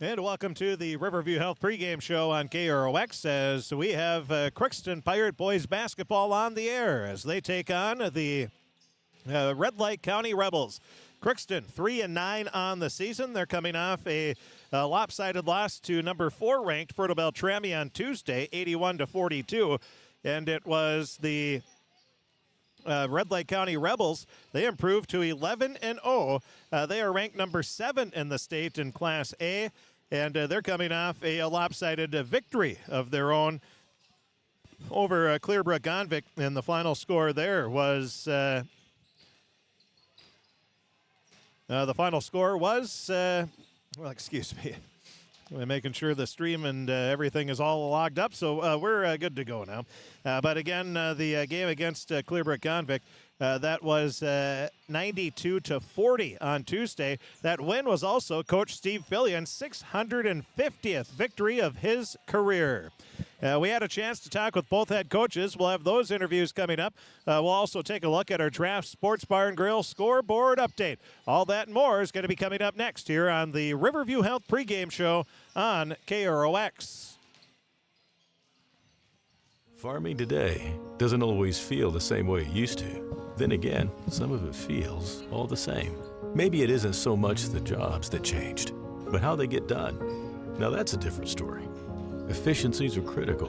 And welcome to the Riverview Health pregame show on KROX as we have Crookston Pirate Boys Basketball on the air as they take on the Red Lake County Rebels. Crookston 3-9 on the season. They're coming off a lopsided loss to number 4 ranked Fertile Beltrami on Tuesday, 81-42, and it was the Red Lake County Rebels. They improved to 11-0. They are ranked number 7 in the state in Class A, and they're coming off a lopsided victory of their own over Clearbrook Gonvick, and the final score there was the final score was well, excuse me. We're making sure the stream and everything is all logged up, so we're good to go now. But again, the game against Clearbrook Gonvick, that was 92-40 on Tuesday. That win was also Coach Steve Fillion's 650th victory of his career. We had a chance to talk with both head coaches. We'll have those interviews coming up. We'll also take a look at our Draft Sports Bar and Grill scoreboard update. All that and more is going to be coming up next here on the Riverview Health pregame show on KROX. Farming today doesn't always feel the same way it used to. Then again, some of it feels all the same. Maybe it isn't so much the jobs that changed, but how they get done. Now that's a different story. Efficiencies are critical,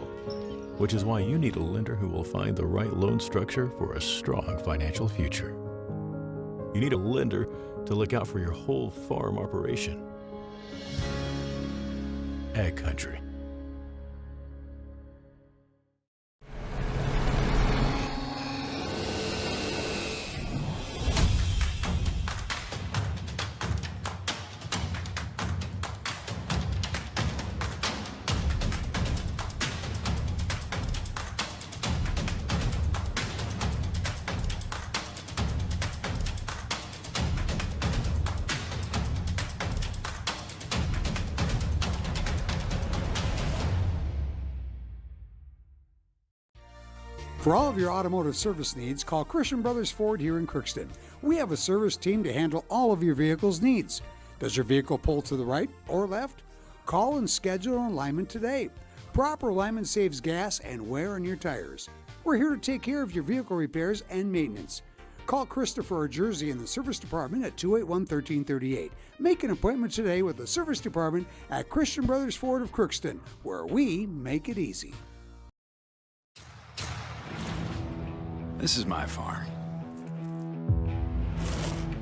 which is why you need a lender who will find the right loan structure for a strong financial future. You need a lender to look out for your whole farm operation. Ag Country. For all of your automotive service needs, call Christian Brothers Ford here in Crookston. We have a service team to handle all of your vehicle's needs. Does your vehicle pull to the right or left? Call and schedule an alignment today. Proper alignment saves gas and wear on your tires. We're here to take care of your vehicle repairs and maintenance. Call Christopher or Jersey in the service department at 281-1338. Make an appointment today with the service department at Christian Brothers Ford of Crookston, where we make it easy. This is my farm.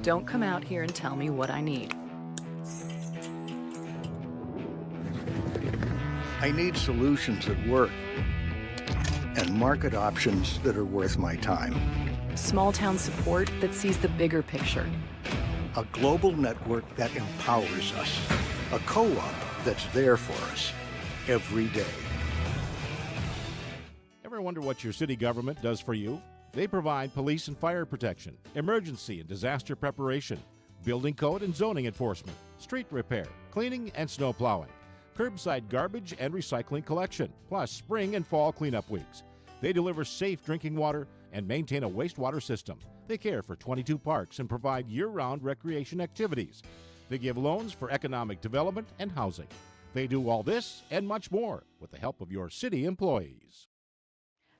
Don't come out here and tell me what I need. I need solutions that work and market options that are worth my time. Small town support that sees the bigger picture. A global network that empowers us. A co-op that's there for us every day. Ever wonder what your city government does for you? They provide police and fire protection, emergency and disaster preparation, building code and zoning enforcement, street repair, cleaning and snow plowing, curbside garbage and recycling collection, plus spring and fall cleanup weeks. They deliver safe drinking water and maintain a wastewater system. They care for 22 parks and provide year-round recreation activities. They give loans for economic development and housing. They do all this and much more with the help of your city employees.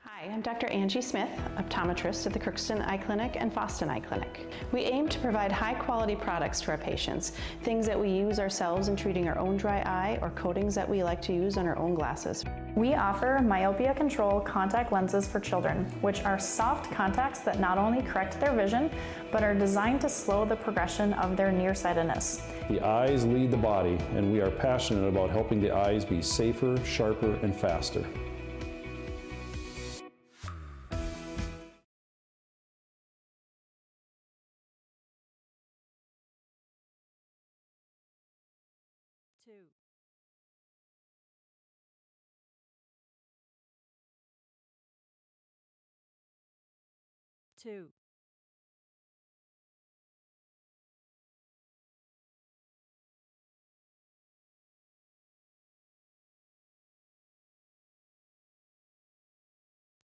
Hi, I'm Dr. Angie Smith, optometrist at the Crookston Eye Clinic and Foston Eye Clinic. We aim to provide high-quality products to our patients, things that we use ourselves in treating our own dry eye or coatings that we like to use on our own glasses. We offer myopia control contact lenses for children, which are soft contacts that not only correct their vision, but are designed to slow the progression of their nearsightedness. The eyes lead the body, and we are passionate about helping the eyes be safer, sharper, and faster. Two.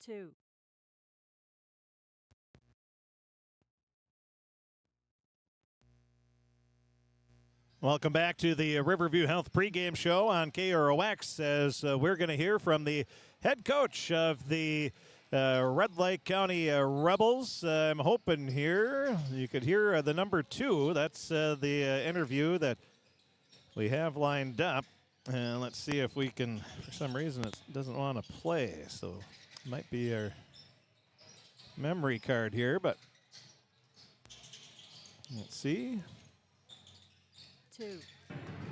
Two. Welcome back to the Riverview Health pregame show on KROX as we're going to hear from the head coach of the Red Lake County Rebels. I'm hoping here you could hear the number 2. That's the interview that we have lined up. And let's see if we can, for some reason it doesn't want to play. So it might be our memory card here, but let's see. 2.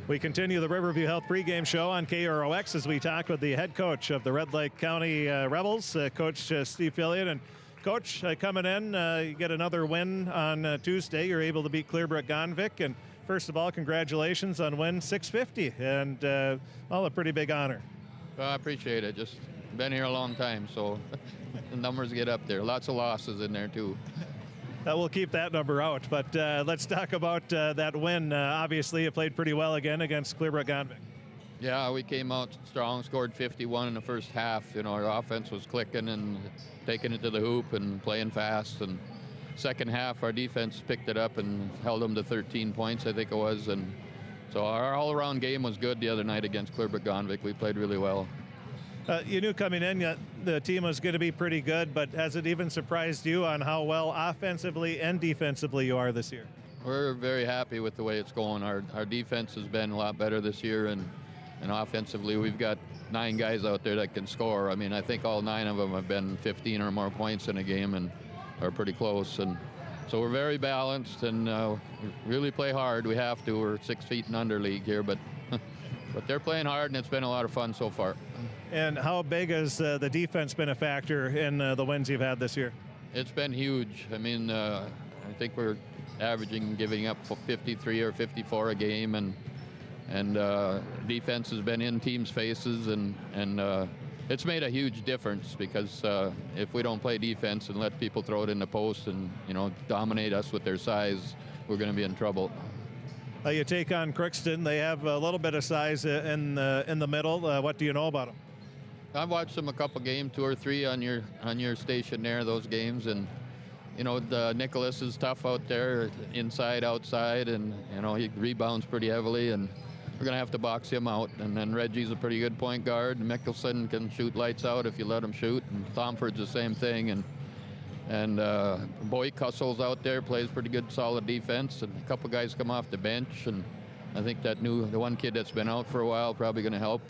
We continue the Riverview Health pregame show on KROX as we talk with the head coach of the Red Lake County Rebels, Coach Steve Fillion. And Coach, coming in, you get another win on Tuesday. You're able to beat Clearbrook Gonvick. And first of all, congratulations on win 650, and a pretty big honor. Well, I appreciate it. Just been here a long time, so the numbers get up there. Lots of losses in there, too. We'll keep that number out, but let's talk about that win. Obviously, you played pretty well again against Clearbrook Gonvick. Yeah, we came out strong, scored 51 in the first half. You know, our offense was clicking and taking it to the hoop and playing fast. And second half, our defense picked it up and held them to 13 points, I think it was. And so our all-around game was good the other night against Clearbrook Gonvick. We played really well. You knew coming in the team was going to be pretty good, but has it even surprised you on how well offensively and defensively you are this year? We're very happy with the way it's going. Our defense has been a lot better this year, and offensively we've got 9 guys out there that can score. I mean, I think all 9 of them have been 15 or more points in a game and are pretty close. And so we're very balanced and really play hard. We have to. We're 6 feet and under league here, but but they're playing hard, and it's been a lot of fun so far. And how big has the defense been a factor in the wins you've had this year? It's been huge. I mean, I think we're averaging giving up 53 or 54 a game, and defense has been in teams' faces, and it's made a huge difference because if we don't play defense and let people throw it in the post and dominate us with their size, we're going to be in trouble. You take on Crookston. They have a little bit of size in the middle. What do you know about them? I've watched them a couple games, 2 or 3 on your station there, those games, and the Nicholas is tough out there, inside, outside, and he rebounds pretty heavily, and we're gonna have to box him out. And then Reggie's a pretty good point guard. Mickelson can shoot lights out if you let him shoot, and Thomford's the same thing, and Boyd Hustle's out there, plays pretty good, solid defense, and a couple guys come off the bench, and I think the one kid that's been out for a while probably going to help.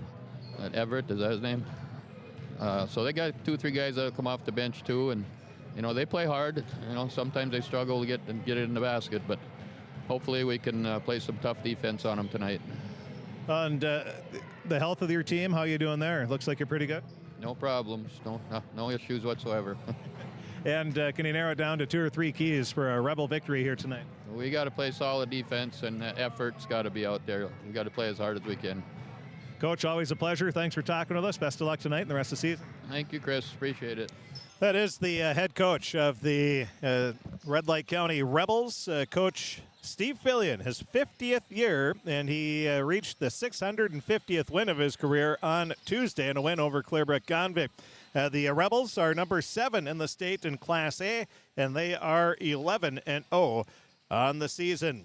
Everett, is that his name? So they got 2 or 3 guys that'll come off the bench too, and they play hard. Sometimes they struggle to get it in the basket, but hopefully we can play some tough defense on them tonight. And the health of your team, how are you doing there? Looks like you're pretty good. No problems, no issues whatsoever. And can you narrow it down to 2 or 3 keys for a Rebel victory here tonight? We got to play solid defense, and effort's got to be out there. We got to play as hard as we can. Coach, always a pleasure. Thanks for talking with us. Best of luck tonight and the rest of the season. Thank you, Chris. Appreciate it. That is the head coach of the Red Lake County Rebels, Coach Steve Fillion, his 50th year, and he reached the 650th win of his career on Tuesday in a win over Clearbrook Gonvick. The Rebels are number 7 in the state in Class A, and they are 11-0 on the season.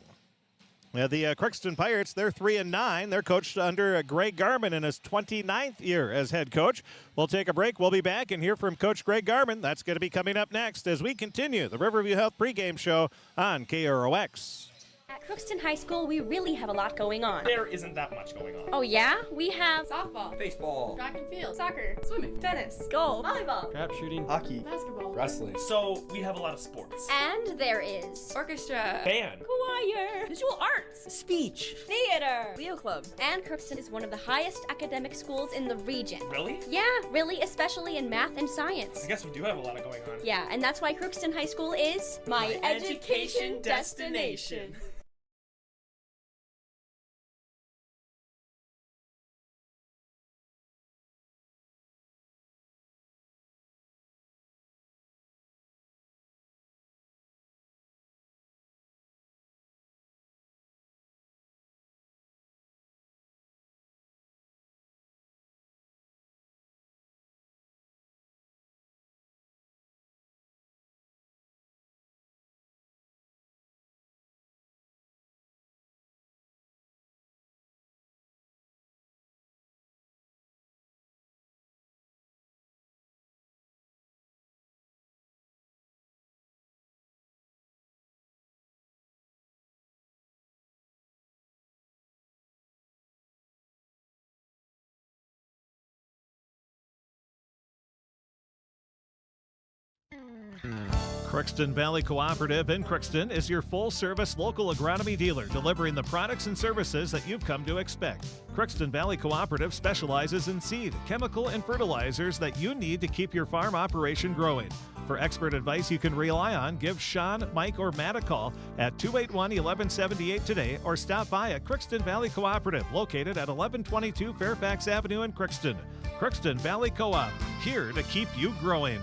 The Crookston Pirates, they're 3-9. They're coached under Greg Garman in his 29th year as head coach. We'll take a break. We'll be back and hear from Coach Greg Garman. That's going to be coming up next as we continue the Riverview Health pregame show on KROX. At Crookston High School, we really have a lot going on. There isn't that much going on. Oh yeah? We have softball, baseball, track and field, soccer, swimming, tennis, golf, volleyball, trap shooting, hockey, basketball, wrestling. So we have a lot of sports. And there is orchestra, band, choir, visual arts, speech, theater, Leo Club. And Crookston is one of the highest academic schools in the region. Really? Yeah, really, especially in math and science. I guess we do have a lot going on. Yeah, and that's why Crookston High School is my education destination. Crookston Valley Cooperative in Crookston is your full-service local agronomy dealer, delivering the products and services that you've come to expect. Crookston Valley Cooperative specializes in seed, chemical, and fertilizers that you need to keep your farm operation growing. For expert advice you can rely on, give Sean, Mike, or Matt a call at 281-1178 today or stop by at Crookston Valley Cooperative, located at 1122 Fairfax Avenue in Crookston. Crookston Valley Co-op, here to keep you growing.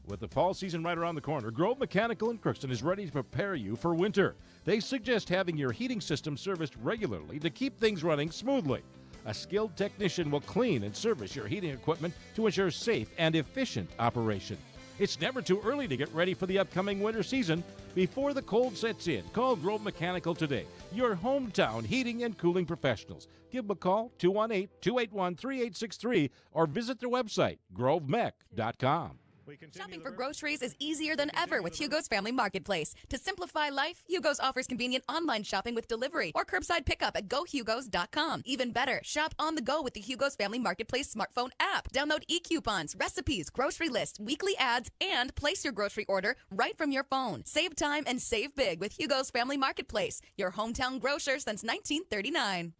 With the fall season right around the corner, Grove Mechanical in Crookston is ready to prepare you for winter. They suggest having your heating system serviced regularly to keep things running smoothly. A skilled technician will clean and service your heating equipment to ensure safe and efficient operation. It's never too early to get ready for the upcoming winter season. Before the cold sets in, call Grove Mechanical today, your hometown heating and cooling professionals. Give them a call, 218-281-3863, or visit their website, grovemech.com. Shopping for groceries is easier than ever with Hugo's Family Marketplace. To simplify life, Hugo's offers convenient online shopping with delivery or curbside pickup at gohugos.com. Even better, shop on the go with the Hugo's Family Marketplace smartphone app. Download e-coupons, recipes, grocery lists, weekly ads, and place your grocery order right from your phone. Save time and save big with Hugo's Family Marketplace, your hometown grocer since 1939.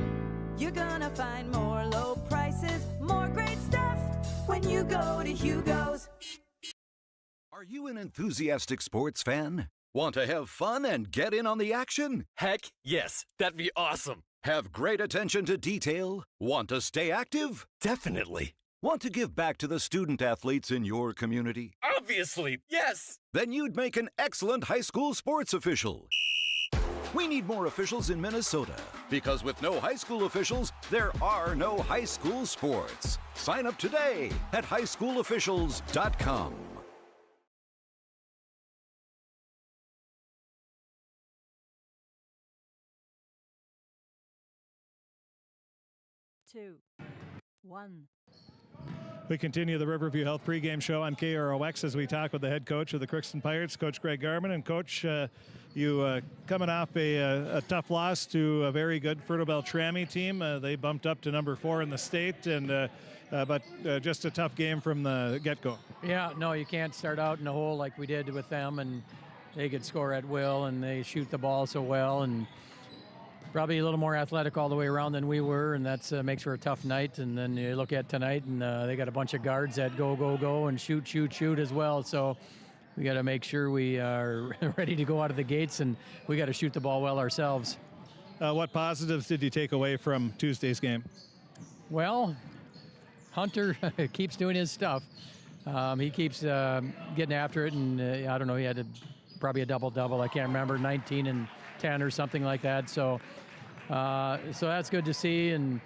You're gonna find more low prices, more great stuff when you go to Hugo's. Are you an enthusiastic sports fan? Want to have fun and get in on the action? Heck, yes. That'd be awesome. Have great attention to detail? Want to stay active? Definitely. Want to give back to the student athletes in your community? Obviously, yes. Then you'd make an excellent high school sports official. We need more officials in Minnesota, because with no high school officials, there are no high school sports. Sign up today at highschoolofficials.com. Two, one. We continue the Riverview Health pregame show on KROX as we talk with the head coach of the Crookston Pirates, Coach Greg Garman. And Coach, you coming off a tough loss to a very good Fertile Beltrami team. They bumped up to number 4 in the state, and but just a tough game from the get-go. Yeah, no, you can't start out in a hole like we did with them, and they could score at will, and they shoot the ball so well, and probably a little more athletic all the way around than we were, and that makes for a tough night. And then you look at tonight, and they got a bunch of guards that go, and shoot as well. So we got to make sure we are ready to go out of the gates, and we got to shoot the ball well ourselves. What positives did you take away from Tuesday's game? Well, Hunter keeps doing his stuff. He keeps getting after it, and I don't know, he had probably a double-double. I can't remember, 19 and 10 or something like that. So that's good to see. And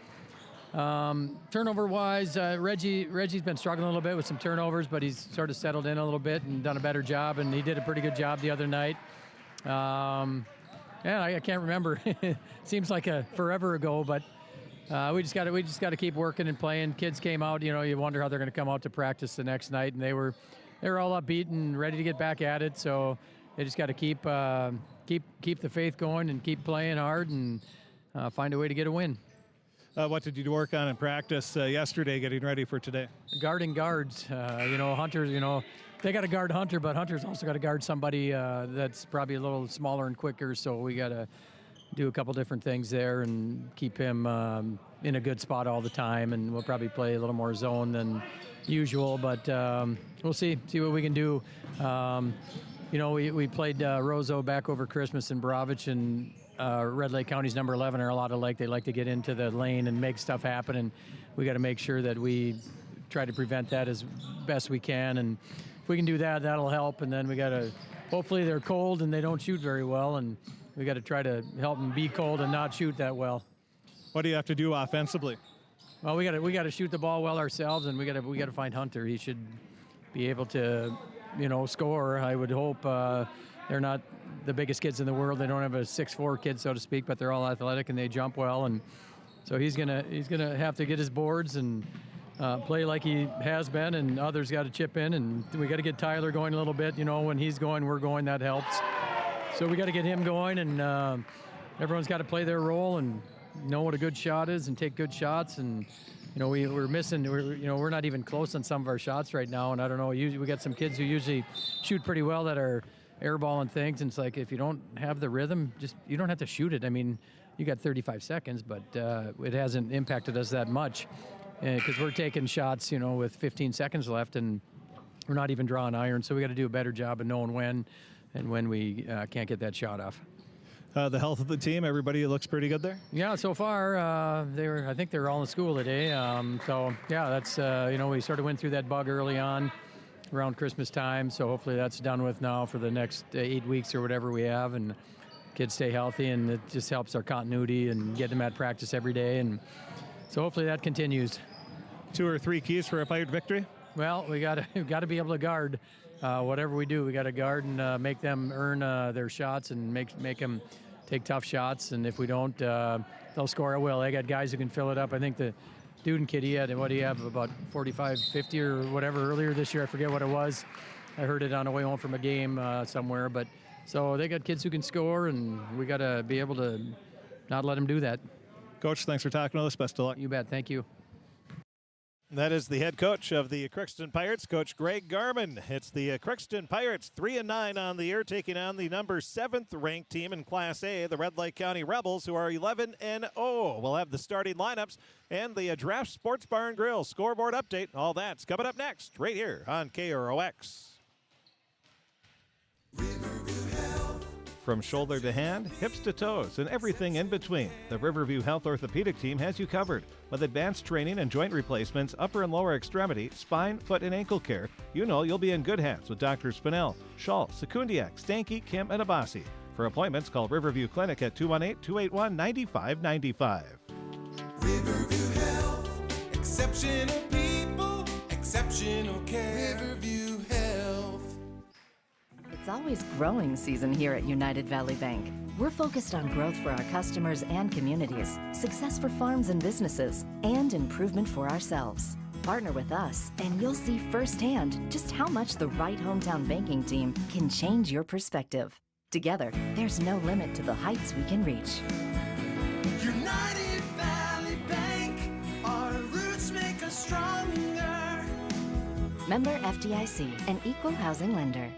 turnover-wise, Reggie's been struggling a little bit with some turnovers, but he's sort of settled in a little bit and done a better job, and he did a pretty good job the other night. I can't remember. Seems like forever ago, but we just got to keep working and playing. Kids came out, you wonder how they're going to come out to practice the next night, and they were all upbeat and ready to get back at it. So they just got to keep the faith going and keep playing hard and find a way to get a win. What did you work on in practice yesterday, getting ready for today? Guarding guards. Hunter, they got to guard Hunter, but Hunter's also got to guard somebody that's probably a little smaller and quicker. So we got to do a couple different things there and keep him in a good spot all the time. And we'll probably play a little more zone than usual, but we'll see what we can do. We played Roseau back over Christmas in Brovich, and Red Lake County's number 11 are a lot alike. They like to get into the lane and make stuff happen, and we got to make sure that we try to prevent that as best we can. And if we can do that, that'll help. And then we got to, hopefully they're cold and they don't shoot very well, and we got to try to help them be cold and not shoot that well. What do you have to do offensively? Well, we got to shoot the ball well ourselves, and we got to find Hunter. He should be able to, score. I would hope. They're not the biggest kids in the world. They don't have a 6'4" kid, so to speak, but they're all athletic and they jump well. And so he's gonna have to get his boards and play like he has been, and others got to chip in, and we got to get Tyler going a little bit. When he's going, we're going. That helps. So we got to get him going, and everyone's got to play their role and know what a good shot is and take good shots. And we're missing. We're not even close on some of our shots right now, and I don't know. We got some kids who usually shoot pretty well that are airballing things, and it's like if you don't have the rhythm, you don't have to shoot it. I mean, you got 35 seconds, but it hasn't impacted us that much because we're taking shots, with 15 seconds left, and we're not even drawing iron. So we got to do a better job of knowing when and when we can't get that shot off. The health of the team, everybody looks pretty good there? Yeah, so far, I think they're all in school today. So, yeah, that's, we sort of went through that bug early on around Christmas time. So hopefully that's done with now for the next 8 weeks or whatever we have. And kids stay healthy, and it just helps our continuity and get them at practice every day. And so hopefully that continues. 2 or 3 keys for a Pirate victory? Well, we got to be able to guard. Whatever we do, we got to guard and make them earn their shots and make them take tough shots. And if we don't, they'll score at will. They got guys who can fill it up. I think the Duden kid, what do you have, about 45, 50 or whatever earlier this year? I forget what it was. I heard it on the way home from a game somewhere. But so they got kids who can score, and we got to be able to not let them do that. Coach, thanks for talking to us. Best of luck. You bet. Thank you. That is the head coach of the Crookston Pirates, Coach Greg Garman. It's the Crookston Pirates, 3-9 on the year, taking on the number 7th ranked team in Class A, the Red Lake County Rebels, who are 11-0. We'll have the starting lineups and the Draft Sports Bar and Grill scoreboard update. All that's coming up next, right here on KROX. From shoulder to hand, hips to toes, and everything in between, the Riverview Health Orthopedic Team has you covered. With advanced training and joint replacements, upper and lower extremity, spine, foot, and ankle care, you'll be in good hands with Dr. Spinell, Schall, Sekundiak, Stanky, Kim, and Abasi. For appointments, call Riverview Clinic at 218-281-9595. Riverview Health, exceptional people, exceptional care. Riverview Health. It's always growing season here at United Valley Bank. We're focused on growth for our customers and communities, success for farms and businesses, and improvement for ourselves. Partner with us, and you'll see firsthand just how much the right hometown banking team can change your perspective. Together, there's no limit to the heights we can reach. United Valley Bank, our roots make us stronger. Member FDIC, an equal housing lender.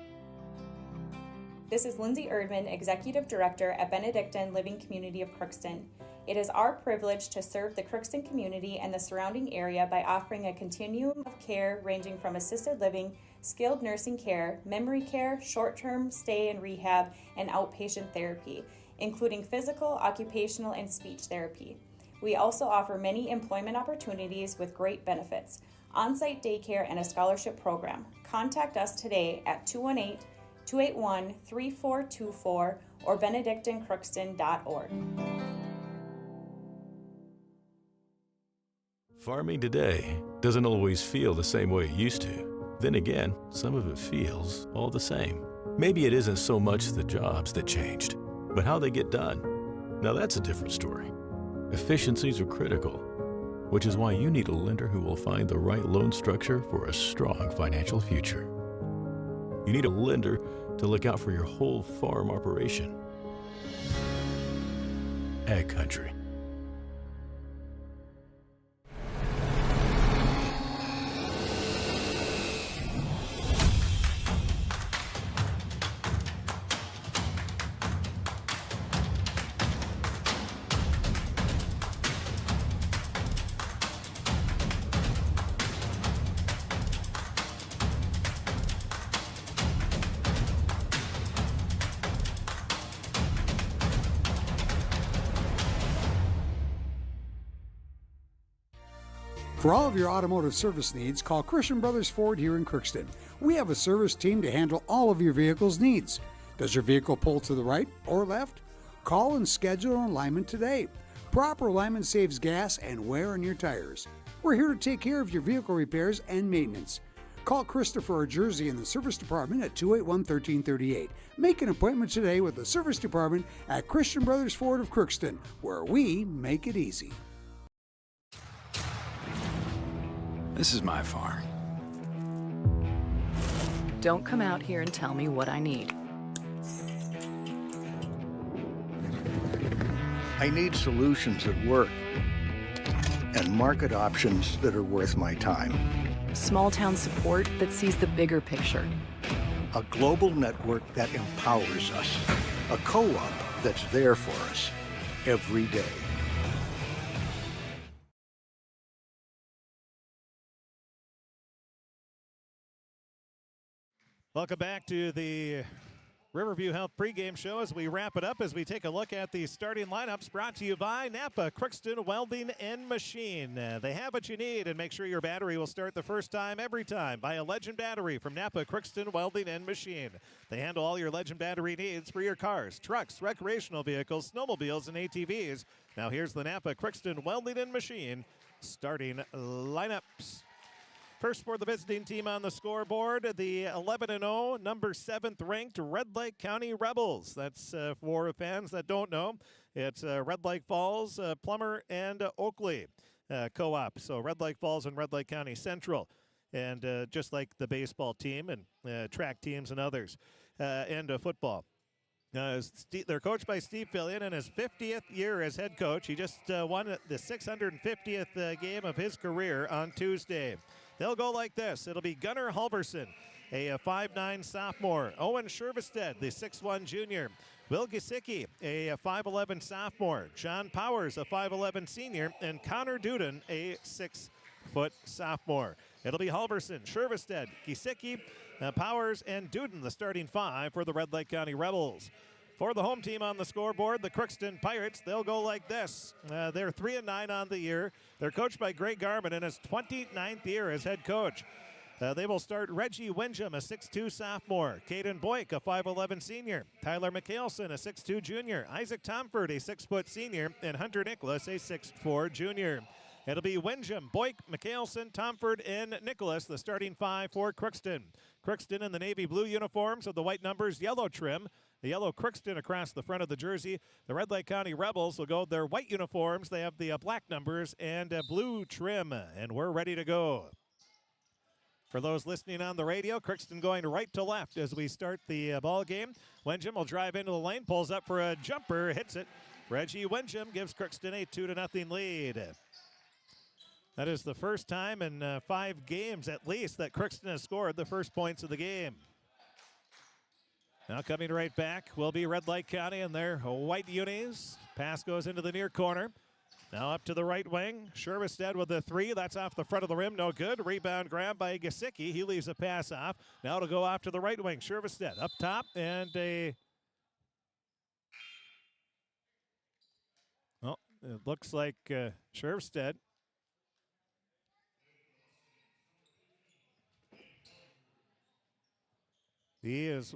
This is Lindsay Erdman, Executive Director at Benedictine Living Community of Crookston. It is our privilege to serve the Crookston community and the surrounding area by offering a continuum of care ranging from assisted living, skilled nursing care, memory care, short-term stay and rehab, and outpatient therapy, including physical, occupational, and speech therapy. We also offer many employment opportunities with great benefits, on-site daycare, and a scholarship program. Contact us today at 218-281-3424 or benedictinecrookston.org. Farming today doesn't always feel the same way it used to. Then again, some of it feels all the same. Maybe it isn't so much the jobs that changed, but how they get done. Now that's a different story. Efficiencies are critical, which is why you need a lender who will find the right loan structure for a strong financial future. You need a lender to look out for your whole farm operation. Ag Country. For all of your automotive service needs, call Christian Brothers Ford here in Crookston. We have a service team to handle all of your vehicle's needs. Does your vehicle pull to the right or left? Call and schedule an alignment today. Proper alignment saves gas and wear on your tires. We're here to take care of your vehicle repairs and maintenance. Call Christopher or Jersey in the service department at 281-1338. Make an appointment today with the service department at Christian Brothers Ford of Crookston, where we make it easy. This is my farm. Don't come out here and tell me what I need. I need solutions that work and market options that are worth my time. Small town support that sees the bigger picture. A global network that empowers us. A co-op that's there for us every day. Welcome back to the Riverview Health pregame show as we wrap it up, as we take a look at the starting lineups brought to you by Napa Crookston Welding and Machine. They have what you need, and make sure your battery will start the first time every time. Buy a Legend battery from Napa Crookston Welding and Machine. They handle all your Legend battery needs for your cars, trucks, recreational vehicles, snowmobiles, and ATVs. Now here's the Napa Crookston Welding and Machine starting lineups. First for the visiting team on the scoreboard, the 11-0, number 7th ranked Red Lake County Rebels. That's for fans that don't know. It's Red Lake Falls, Plummer, and Oakley co-op. So Red Lake Falls and Red Lake County Central. And just like the baseball team and track teams and others, and football. They're coached by Steve Fillion in his 50th year as head coach. He just won the 650th game of his career on Tuesday. They'll go like this. It'll be Gunnar Halverson, a 5'9 sophomore. Owen Shervestead, the 6'1 junior. Will Gesicki, a 5'11 sophomore. John Powers, a 5'11 senior. And Connor Duden, a 6-foot sophomore. It'll be Halverson, Shervestead, Gesicki, Powers, and Duden, the starting 5 for the Red Lake County Rebels. For the home team on the scoreboard, the Crookston Pirates, they'll go like this. They're 3-9 on the year. They're coached by Greg Garman in his 29th year as head coach. They will start Reggie Windham, a 6'2 sophomore. Caden Boyk, a 5'11 senior. Tyler McHaleson, a 6'2 junior. Isaac Tomford, a 6-foot senior. And Hunter Nicholas, a 6'4 junior. It'll be Windham, Boyk, McHaleson, Tomford, and Nicholas, the starting 5 for Crookston. Crookston in the navy blue uniforms with the white numbers, yellow trim. The yellow Crookston across the front of the jersey. The Red Lake County Rebels will go their white uniforms. They have the black numbers and blue trim, and we're ready to go. For those listening on the radio, Crookston going right to left as we start the ball game. Windham will drive into the lane, pulls up for a jumper, hits it. Reggie Windham gives Crookston a 2-0 lead. That is the first time in 5 games at least that Crookston has scored the first points of the game. Now coming right back will be Red Lake County in their white unis. Pass goes into the near corner. Now up to the right wing. Shervestead with the 3. That's off the front of the rim. No good. Rebound grab by Gesicki. He leaves a pass off. Now to go off to the right wing. Shervestead up top and a... Well, it looks like Shervestead. He is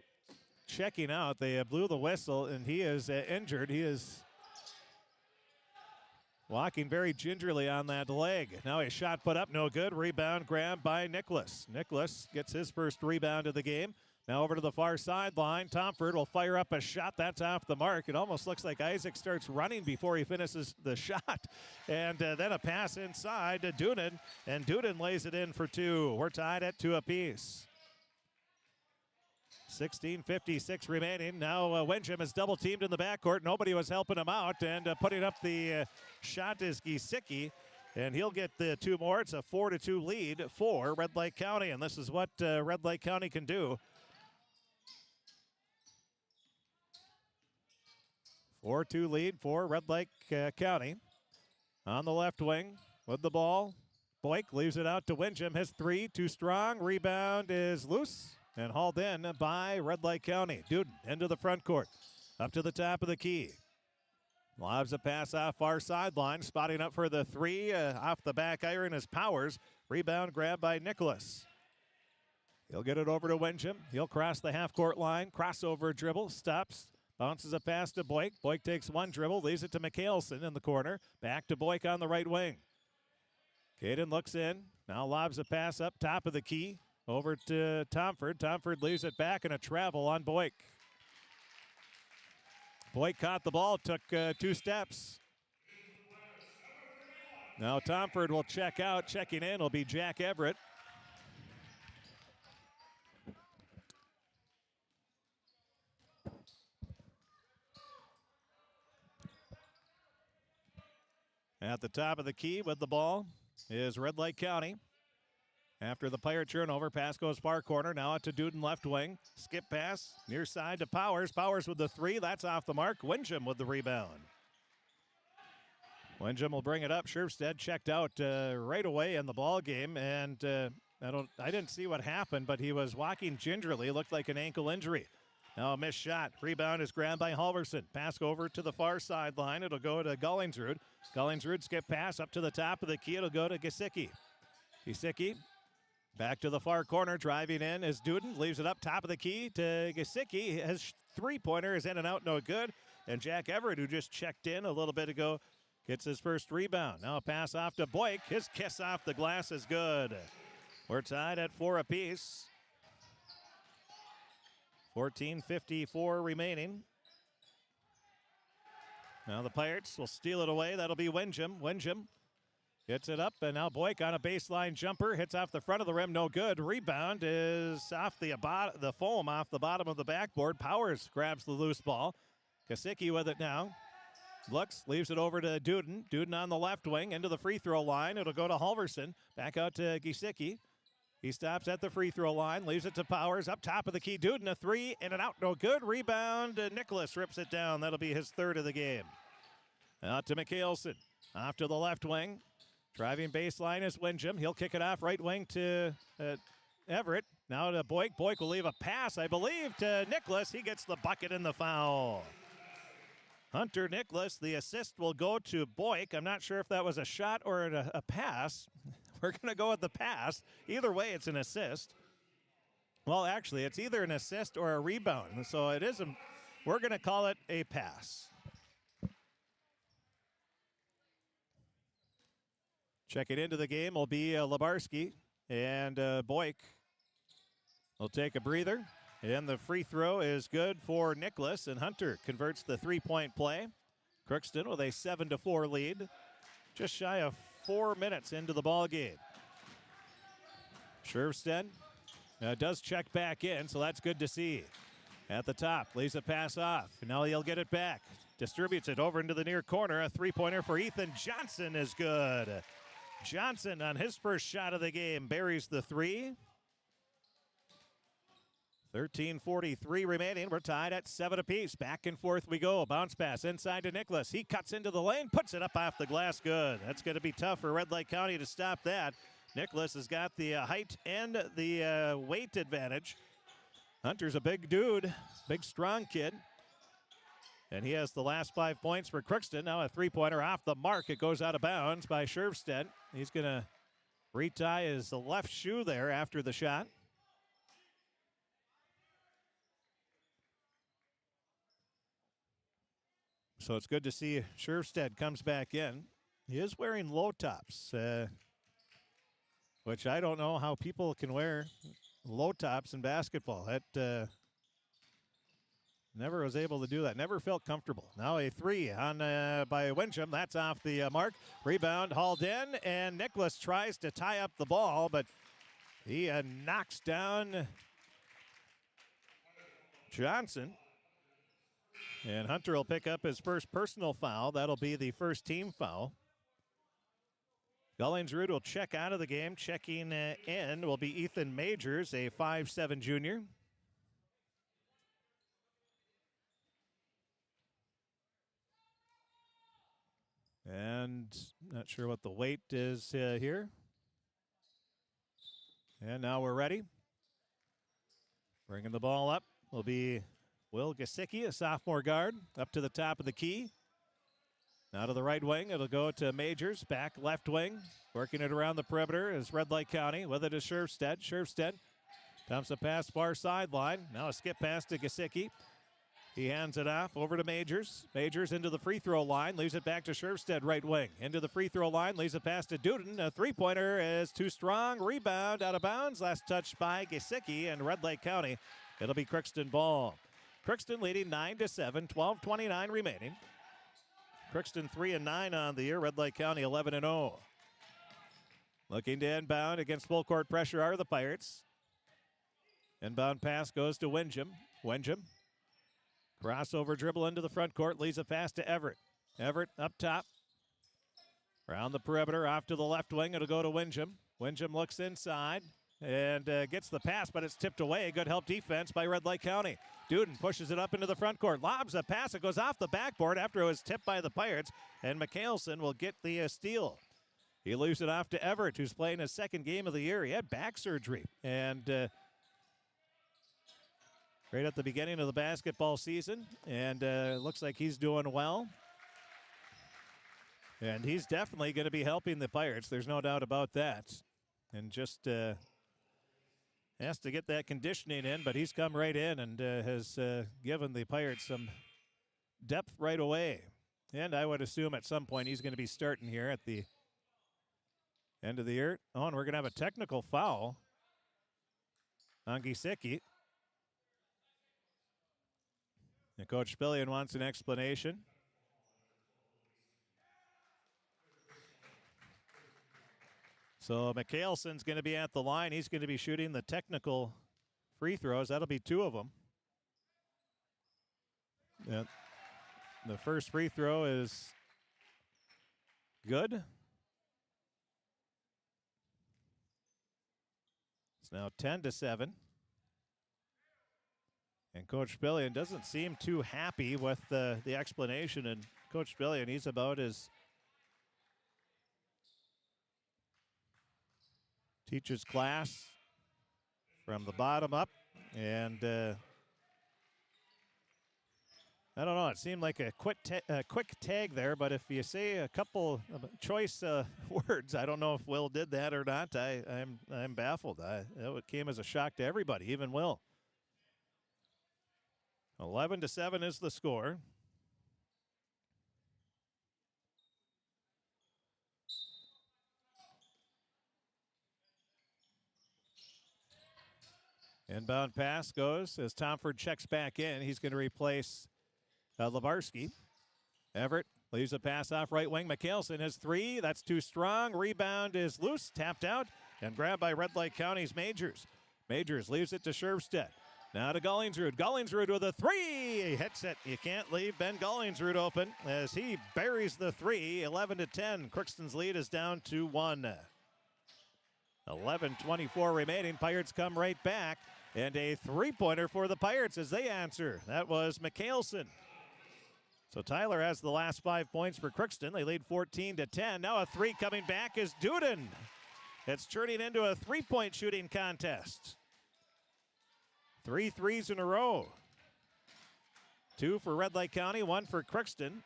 checking out. They blew the whistle, and he is injured. He is walking very gingerly on that leg. Now a shot put up, no good. Rebound grab by Nicholas. Nicholas gets his first rebound of the game. Now over to the far sideline. Tomford will fire up a shot. That's off the mark. It almost looks like Isaac starts running before he finishes the shot. And then a pass inside to Duden, and Duden lays it in for 2. We're tied at 2 apiece. 16:56 remaining. Now Windham is double teamed in the backcourt. Nobody was helping him out, and putting up the shot is Gesicki, and he'll get the 2 more. It's a 4-2 lead for Red Lake County, and this is what Red Lake County can do. 4-2 lead for Red Lake County. On the left wing with the ball, Boyk leaves it out to Windham. His 3, too strong. Rebound is loose and hauled in by Red Lake County. Duden into the front court. Up to the top of the key. Lobs a pass off far sideline. Spotting up for the 3 off the back iron is Powers. Rebound grab by Nicholas. He'll get it over to Windham. He'll cross the half-court line. Crossover dribble. Stops. Bounces a pass to Boyk. Boyk takes 1 dribble. Leaves it to McHaleson in the corner. Back to Boyk on the right wing. Caden looks in. Now lobs a pass up top of the key. Over to Tomford. Tomford leaves it back, and a travel on Boyk. Boyk caught the ball, took 2 steps. Now Tomford will check out. Checking in will be Jack Everett. At the top of the key with the ball is Red Lake County. After the Pirate turnover, pass goes far corner. Now out to Duden left wing. Skip pass, near side to Powers. Powers with the three. That's off the mark. Winjum with the rebound. Winjum will bring it up. Scherfstedt checked out right away in the ball game, and I didn't see what happened, but he was walking gingerly. Looked like an ankle injury. Now a missed shot. Rebound is grabbed by Halverson. Pass over to the far sideline. It'll go to Gullingsrud. Gullingsrud skip pass up to the top of the key. It'll go to Gesicki. Gesicki back to the far corner. Driving in is Duden. Leaves it up top of the key to Gesicki. His three-pointer is in and out, no good. And Jack Everett, who just checked in a little bit ago, gets his first rebound. Now a pass off to Boyk. His kiss off the glass is good. We're tied at 4 apiece. 14:54 remaining. Now the Pirates will steal it away. That'll be Winjum. Winjum hits it up, and now Boyk on a baseline jumper. Hits off the front of the rim, no good. Rebound is off the foam off the bottom of the backboard. Powers grabs the loose ball. Gesicki with it now. Looks, leaves it over to Duden. Duden on the left wing, into the free throw line. It'll go to Halverson. Back out to Gesicki. He stops at the free throw line, leaves it to Powers. Up top of the key, Duden, a three, in and out, no good. Rebound, Nicholas rips it down. That'll be his third of the game. Out to Mikhailson. Off to the left wing. Driving baseline is Winjum. He'll kick it off right wing to Everett. Now to Boyk. Boyk will leave a pass, I believe, to Nicholas. He gets the bucket and the foul. Hunter Nicholas, the assist will go to Boyk. I'm not sure if that was a shot or a pass. We're going to go with the pass. Either way, it's an assist. Well, actually, it's either an assist or a rebound. So it is we're going to call it a pass. Checking into the game will be Labarski, and Boyk will take a breather. And the free throw is good for Nicholas, and Hunter converts the three-point play. Crookston with a 7-4 lead. Just shy of 4 minutes into the ball game. Scherfstedt does check back in, so that's good to see. At the top, leaves a pass off. Now he'll get it back. Distributes it over into the near corner. A three-pointer for Ethan Johnson is good. Johnson on his first shot of the game buries the three. 13:43 remaining. We're tied at 7 apiece. Back and forth we go. Bounce pass inside to Nicholas. He cuts into the lane, puts it up off the glass. Good. That's going to be tough for Red Lake County to stop that. Nicholas has got the height and the weight advantage. Hunter's a big dude, big strong kid. And he has the last 5 points for Crookston. Now a three-pointer off the mark. It goes out of bounds by Scherfstedt. He's going to retie his left shoe there after the shot. So it's good to see Scherfstedt comes back in. He is wearing low tops, which I don't know how people can wear low tops in basketball. That never was able to do that. Never felt comfortable. Now a three on by Winjum. That's off the mark. Rebound hauled in, and Nicholas tries to tie up the ball, but he knocks down Johnson. And Hunter will pick up his first personal foul. That'll be the first team foul. Gullingsrud will check out of the game. Checking in will be Ethan Majors, a 5'7" junior. And not sure what the weight is here. And now we're ready. Bringing the ball up will be Will Gesicki, a sophomore guard, up to the top of the key. Now to the right wing, it'll go to Majors, back left wing. Working it around the perimeter is Red Lake County. With it is Scherfstedt. Scherfstedt dumps a pass far sideline. Now a skip pass to Gesicki. He hands it off over to Majors. Majors into the free throw line. Leaves it back to Scherfstedt, right wing. Into the free throw line. Leaves a pass to Duden. A three-pointer is too strong. Rebound out of bounds. Last touch by Gesicki and Red Lake County. It'll be Crookston ball. Crookston leading 9-7, 12:29 remaining. Crookston 3-9 on the year. Red Lake County 11-0. Looking to inbound against full court pressure are the Pirates. Inbound pass goes to Winjum. Winjum. Crossover dribble into the front court. Leaves a pass to Everett. Everett up top. Around the perimeter, off to the left wing. It'll go to Windham. Windham looks inside and gets the pass, but it's tipped away. Good help defense by Red Lake County. Duden pushes it up into the front court. Lobs a pass. It goes off the backboard after it was tipped by the Pirates, and Mikhailson will get the steal. He leaves it off to Everett, who's playing his second game of the year. He had back surgery, and right at the beginning of the basketball season, and looks like he's doing well. And he's definitely going to be helping the Pirates. There's no doubt about that. And just has to get that conditioning in, but he's come right in and has given the Pirates some depth right away. And I would assume at some point he's going to be starting here at the end of the year. Oh, and we're going to have a technical foul on Gisicki. And Coach Spillian wants an explanation. So Mikhailson's going to be at the line. He's going to be shooting the technical free throws. That'll be 2 of them. Yeah. The first free throw is good. It's now 10-7. And Coach Spillian doesn't seem too happy with the explanation. And Coach Spillian, he's about as teaches class from the bottom up, and I don't know, it seemed like a quick tag there, but if you say a couple choice words, I don't know if Will did that or not. I'm baffled. It came as a shock to everybody, even Will. 11-7 is the score. Inbound pass goes as Tomford checks back in. He's going to replace Lebarski. Everett leaves a pass off right wing. Mikhailson has 3. That's too strong. Rebound is loose, tapped out, and grabbed by Red Lake County's Majors. Majors leaves it to Scherfstedt. Now to Gullingsrud. Gullingsrud with a 3. He hits it. You can't leave Ben Gullingsrud open as he buries the 3. 11-10. Crookston's lead is down to 1. 11:24 remaining. Pirates come right back. And a 3-pointer for the Pirates as they answer. That was Mikhailson. So Tyler has the last 5 points for Crookston. They lead 14-10. Now a 3 coming back is Duden. It's turning into a 3-point shooting contest. 3 threes in a row. 2 for Red Lake County, 1 for Crookston.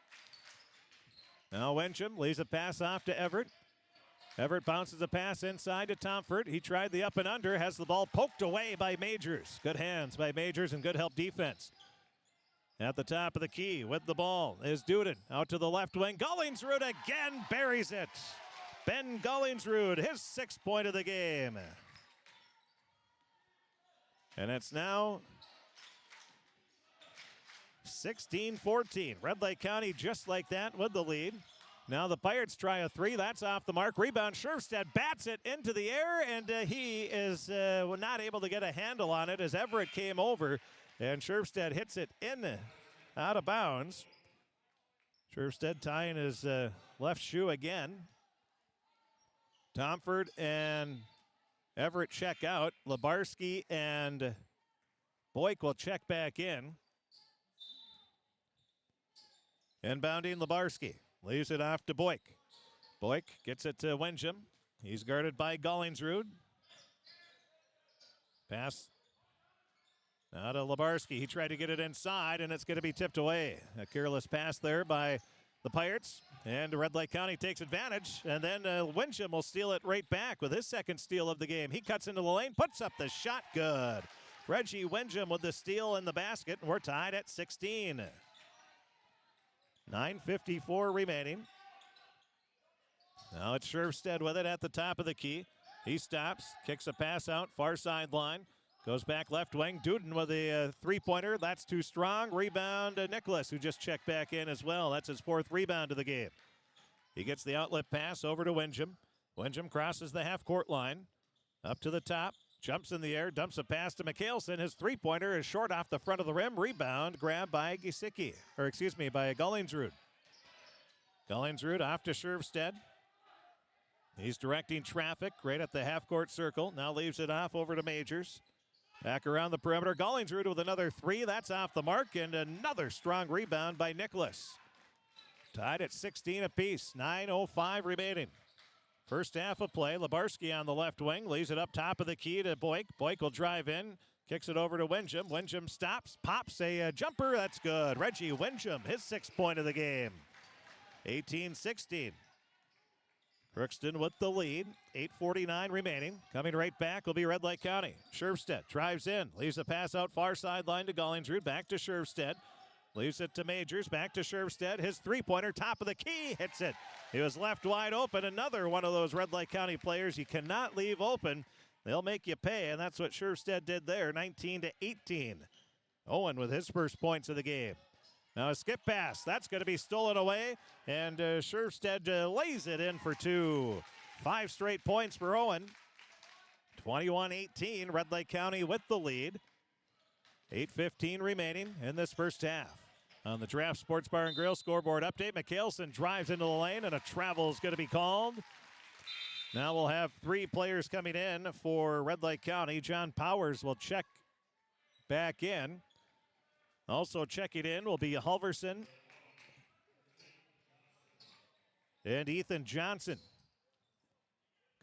Now Wencham leaves a pass off to Everett. Everett bounces a pass inside to Tomford. He tried the up and under, has the ball poked away by Majors. Good hands by Majors and good help defense. At the top of the key with the ball is Duden. Out to the left wing. Gullingsrud again buries it. Ben Gullingsrud, his 6th point of the game. And it's now 16-14. Red Lake County just like that with the lead. Now the Pirates try a 3. That's off the mark. Rebound. Scherfstedt bats it into the air, and he is not able to get a handle on it as Everett came over, and Scherfstedt hits it in out of bounds. Scherfstedt tying his left shoe again. Tomford and Everett check out. Lebarski and Boyk will check back in. Inbounding Lebarski. Leaves it off to Boyk. Boyk gets it to Wencham. He's guarded by Gullingsrud. Pass now to Lebarski. He tried to get it inside, and it's going to be tipped away. A careless pass there by the Pirates. And Red Lake County takes advantage. And then Wencham will steal it right back with his 2nd steal of the game. He cuts into the lane, puts up the shot. Good. Reggie Wencham with the steal in the basket. And we're tied at 16. 9:54 remaining. Now it's Scherfstedt with it at the top of the key. He stops, kicks a pass out, far sideline. Goes back left wing. Duden with a 3-pointer. That's too strong. Rebound Nicholas, who just checked back in as well. That's his 4th rebound of the game. He gets the outlet pass over to Wencham. Wencham crosses the half-court line. Up to the top. Jumps in the air, dumps a pass to Mikhailson. His 3-pointer is short off the front of the rim. Rebound grabbed by by Gullingsrud. Gullingsrud off to Scherfstedt. He's directing traffic right at the half-court circle. Now leaves it off over to Majors. Back around the perimeter. Gollingsrud with another three. That's off the mark, and another strong rebound by Nicholas. Tied at 16 apiece. 9:05 remaining. First half of play. Lebarski on the left wing. Leaves it up top of the key to Boyk. Boyk will drive in. Kicks it over to Winjum. Winjum stops. Pops a jumper. That's good. Reggie Winjum, his 6th point of the game. 18-16. Crookston with the lead. 8:49 remaining. Coming right back will be Red Lake County. Scherfstedt drives in. Leaves the pass out far sideline to Gollingsrud. Back to Scherfstedt. Leaves it to Majors. Back to Scherfstedt. His three-pointer, top of the key. Hits it. He was left wide open. Another one of those Red Lake County players you cannot leave open. They'll make you pay, and that's what Scherfstedt did there. 19-18. Owen with his first points of the game. Now a skip pass. That's going to be stolen away, and Scherfstedt lays it in for two. 5 straight points for Owen. 21-18. Red Lake County with the lead. 8:15 remaining in this first half. On the Draft Sports Bar and Grill scoreboard update, Mikhailson drives into the lane, and a travel is going to be called. Now we'll have 3 players coming in for Red Lake County. John Powers will check back in. Also checking in will be Halverson and Ethan Johnson.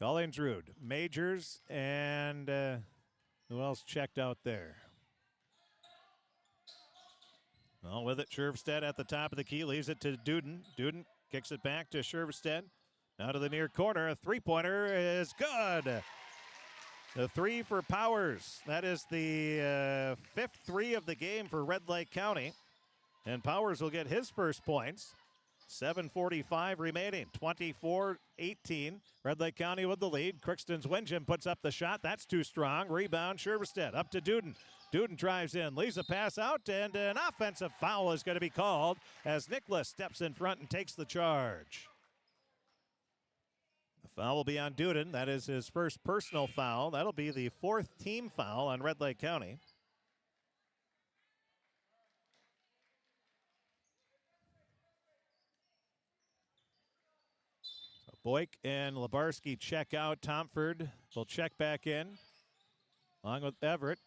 Gollingsrud, Majors, and who else checked out there? Well, with it, Scherfstedt at the top of the key, leaves it to Duden. Duden kicks it back to Scherfstedt. Now to the near corner, a three-pointer is good. The 3 for Powers. That is the 5th 3 of the game for Red Lake County. And Powers will get his first points. 7:45 remaining. 24-18. Red Lake County with the lead. Crookston's Winjum puts up the shot. That's too strong. Rebound, Scherfstedt up to Duden. Duden drives in, leaves a pass out, and an offensive foul is going to be called as Nicholas steps in front and takes the charge. The foul will be on Duden. That is his first personal foul. That'll be the 4th team foul on Red Lake County. So Boyk and Lebarski check out. Tomford will check back in along with Everett.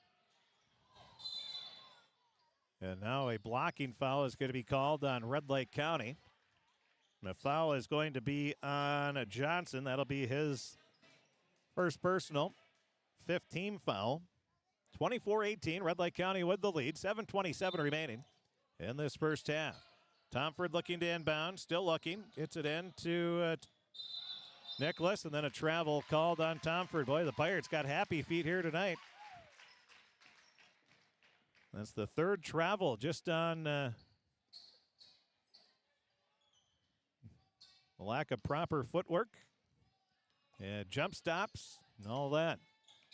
And now a blocking foul is going to be called on Red Lake County. The foul is going to be on Johnson. That'll be his first personal. 5th team foul. 24-18. Red Lake County with the lead. 7:27 remaining in this first half. Tomford looking to inbound. Still looking. Gets it in to Nicholas. And then a travel called on Tomford. Boy, the Pirates got happy feet here tonight. That's the 3rd travel just on lack of proper footwork and jump stops and all that.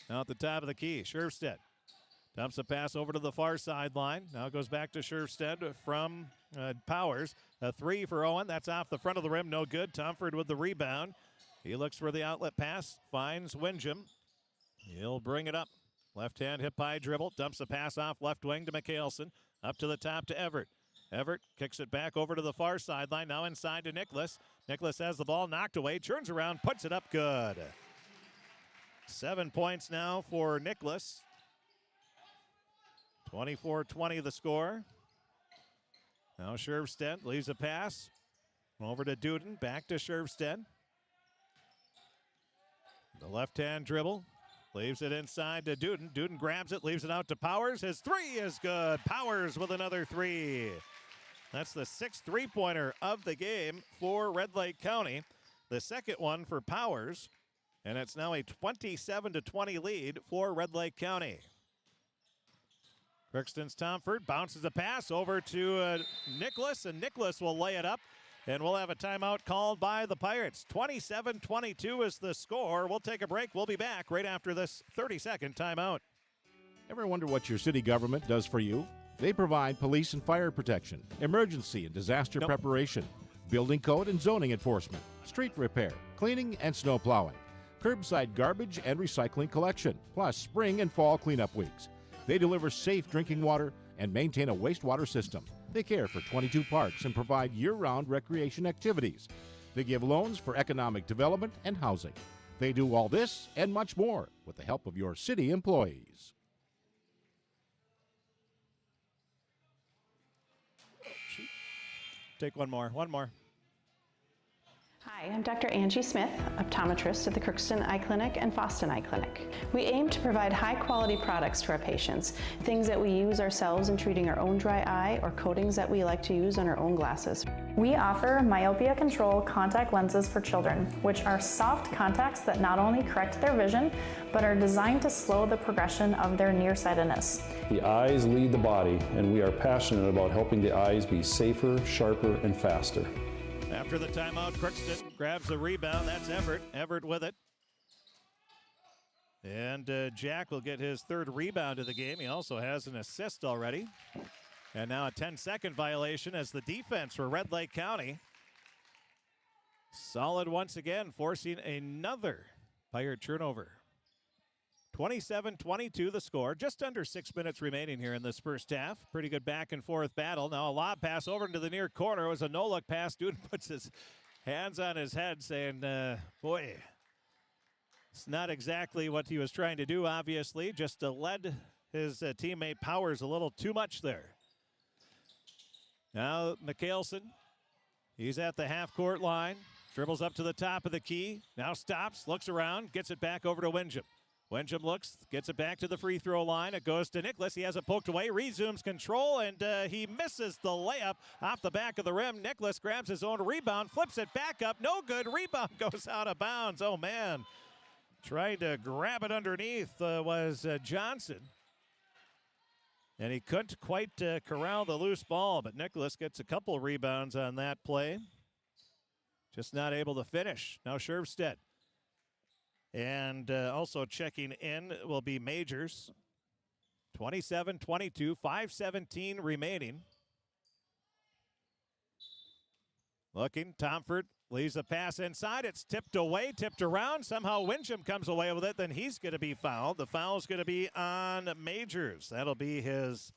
Now at the top of the key, Scherfstedt dumps a pass over to the far sideline. Now it goes back to Scherfstedt from Powers. A 3 for Owen. That's off the front of the rim. No good. Tomford with the rebound. He looks for the outlet pass. Finds Winjum. He'll bring it up. Left hand hip high dribble. Dumps a pass off left wing to Mikhailson. Up to the top to Everett. Everett kicks it back over to the far sideline. Now inside to Nicholas. Nicholas has the ball knocked away. Turns around. Puts it up good. 7 points now for Nicholas. 24-20 the score. Now Scherfstedt leaves a pass. Over to Duden. Back to Scherfstedt. The left-hand dribble. Leaves it inside to Duden. Duden grabs it, leaves it out to Powers. His 3 is good. Powers with another 3. That's the 6th three-pointer of the game for Red Lake County. The 2nd one for Powers. And it's now a 27-20 lead for Red Lake County. Crookston's Tomford bounces a pass over to Nicholas, and Nicholas will lay it up. And we'll have a timeout called by the Pirates. 27-22 is the score. We'll take a break. We'll be back right after this 30-second timeout. Ever wonder what your city government does for you? They provide police and fire protection, emergency and disaster preparation, building code and zoning enforcement, street repair, cleaning and snow plowing, curbside garbage and recycling collection, plus spring and fall cleanup weeks. They deliver safe drinking water and maintain a wastewater system. They care for 22 parks and provide year-round recreation activities. They give loans for economic development and housing. They do all this and much more with the help of your city employees. Take one more. Hi, I'm Dr. Angie Smith, optometrist at the Crookston Eye Clinic and Foston Eye Clinic. We aim to provide high-quality products to our patients, things that we use ourselves in treating our own dry eye or coatings that we like to use on our own glasses. We offer myopia control contact lenses for children, which are soft contacts that not only correct their vision, but are designed to slow the progression of their nearsightedness. The eyes lead the body, and we are passionate about helping the eyes be safer, sharper, and faster. After the timeout, Crookston grabs the rebound. That's Everett. Everett with it. And Jack will get his third rebound of the game. He also has an assist already. And now a 10-second violation as the defense for Red Lake County. Solid once again, forcing another Pirate turnover. 27-22 the score. Just under 6 minutes remaining here in this first half. Pretty good back and forth battle. Now a lob pass over into the near corner. It was a no-look pass. Dude puts his hands on his head saying, boy, it's not exactly what he was trying to do, obviously. Just led his teammate Powers a little too much there. Now Mikhailson, he's at the half-court line. Dribbles up to the top of the key. Now stops, looks around, gets it back over to Windjam. Windjam looks, gets it back to the free throw line. It goes to Nicholas. He has it poked away, resumes control, and he misses the layup off the back of the rim. Nicholas grabs his own rebound, flips it back up. No good. Rebound goes out of bounds. Oh, man. Tried to grab it underneath was Johnson. And he couldn't quite corral the loose ball, but Nicholas gets a couple rebounds on that play. Just not able to finish. Now Scherfstedt. And also checking in will be Majors. 27-22, 5:17 remaining. Looking, Tomford leaves a pass inside. It's tipped away, tipped around. Somehow Windjam comes away with it. Then he's going to be fouled. The foul's going to be on Majors. That'll be his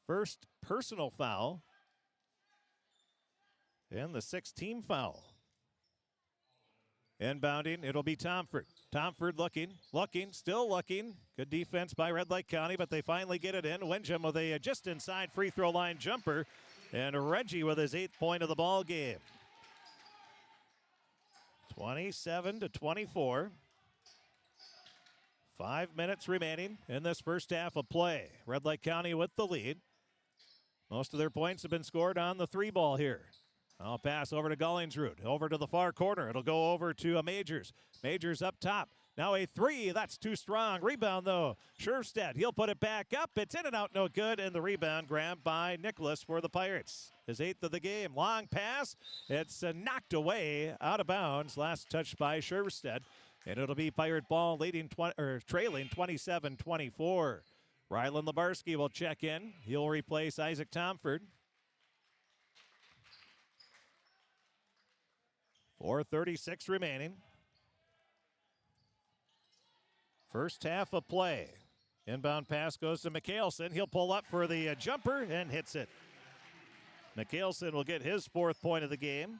first personal foul. And the 6th team foul. Inbounding, it'll be Tomford. Tomford looking, still looking. Good defense by Red Lake County, but they finally get it in. Windjam with a just inside free throw line jumper. And Reggie with his 8th point of the ball game. 27-24. 5 minutes remaining in this first half of play. Red Lake County with the lead. Most of their points have been scored on the 3 ball here. I'll pass over to Gullingsrud. Over to the far corner. It'll go over to Majors. Majors up top. Now a 3. That's too strong. Rebound, though. Scherfstedt. He'll put it back up. It's in and out. No good. And the rebound grabbed by Nicholas for the Pirates. His 8th of the game. Long pass. It's knocked away out of bounds. Last touch by Scherfstedt. And it'll be Pirate ball trailing 27-24. Rylan Lebarski will check in. He'll replace Isaac Tomford. 4:36 remaining. First half of play. Inbound pass goes to Mikhailson. He'll pull up for the jumper and hits it. Mikhailson will get his 4th point of the game.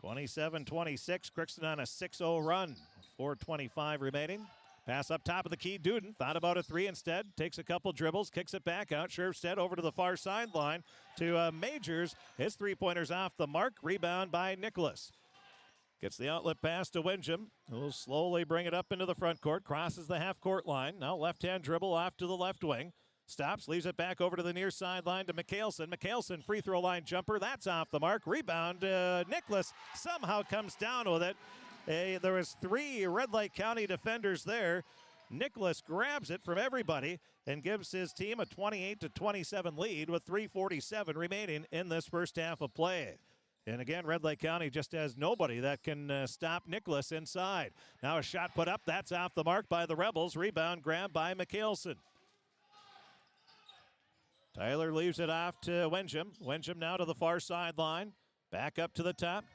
27-26. Crookston on a 6-0 run. 4:25 remaining. Pass up top of the key. Duden thought about a 3 instead. Takes a couple dribbles, kicks it back out. Scherfstedt over to the far sideline to Majors. His 3-pointer's off the mark. Rebound by Nicholas. Gets the outlet pass to Windjam. He'll slowly bring it up into the front court. Crosses the half-court line. Now left-hand dribble off to the left wing. Stops, leaves it back over to the near sideline to Mikhailson. Mikhailson, free throw line jumper. That's off the mark. Rebound. Nicholas somehow comes down with it. There was 3 Red Lake County defenders there. Nicholas grabs it from everybody and gives his team a 28-27 lead with 3:47 remaining in this first half of play. And again, Red Lake County just has nobody that can stop Nicholas inside. Now a shot put up. That's off the mark by the Rebels. Rebound grabbed by Mikhailson. Tyler leaves it off to Windjam. Windjam now to the far sideline. Back up to the top.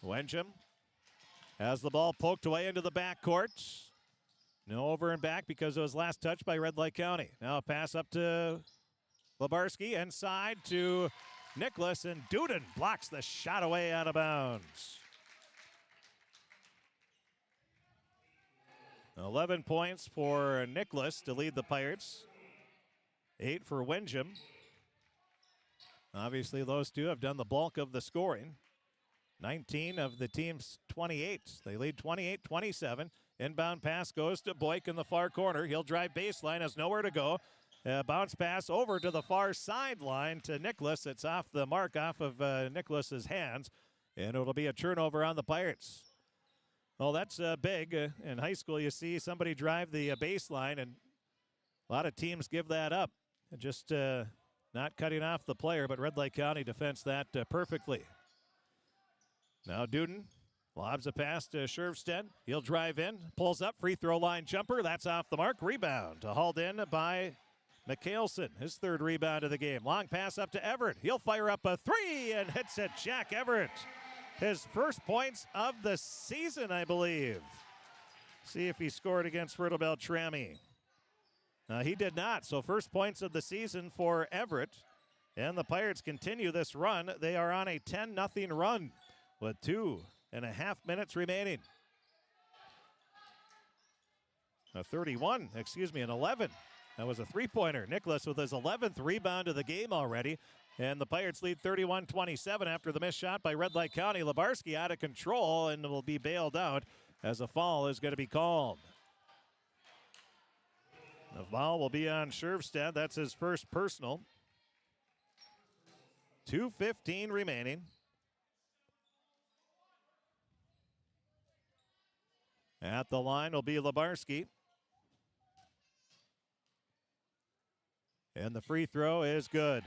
Windjam has the ball poked away into the backcourt. No over and back because it was last touched by Red Lake County. Now a pass up to Lebarski. Inside to Nicholas, and Duden blocks the shot away out of bounds. 11 points for Nicholas to lead the Pirates. 8 for Windjam. Obviously, those two have done the bulk of the scoring. 19 of the team's 28. They lead 28-27. Inbound pass goes to Boyk in the far corner. He'll drive baseline, has nowhere to go. Bounce pass over to the far sideline to Nicholas. It's off the mark, off of Nicholas's hands, and it'll be a turnover on the Pirates. Well, that's big. In high school, you see somebody drive the baseline, and a lot of teams give that up. Just not cutting off the player, but Red Lake County defends that perfectly. Now Duden lobs a pass to Scherfstedt. He'll drive in, pulls up, free throw line jumper. That's off the mark. Rebound hauled in by Mikhailson, his third rebound of the game. Long pass up to Everett. He'll fire up a three and hits it. Jack Everett, his first points of the season, I believe. See if he scored against Myrtle Beltrami. He did not, so first points of the season for Everett. And the Pirates continue this run. They are on a 10-0 run with 2.5 minutes remaining. An 11. That was a three-pointer. Nicholas with his 11th rebound of the game already. And the Pirates lead 31-27 after the missed shot by Red Lake County. Lebarski out of control and will be bailed out as a foul is going to be called. The foul will be on Scherfstedt. That's his first personal. 2:15 remaining. At the line will be Lebarski. And the free throw is good.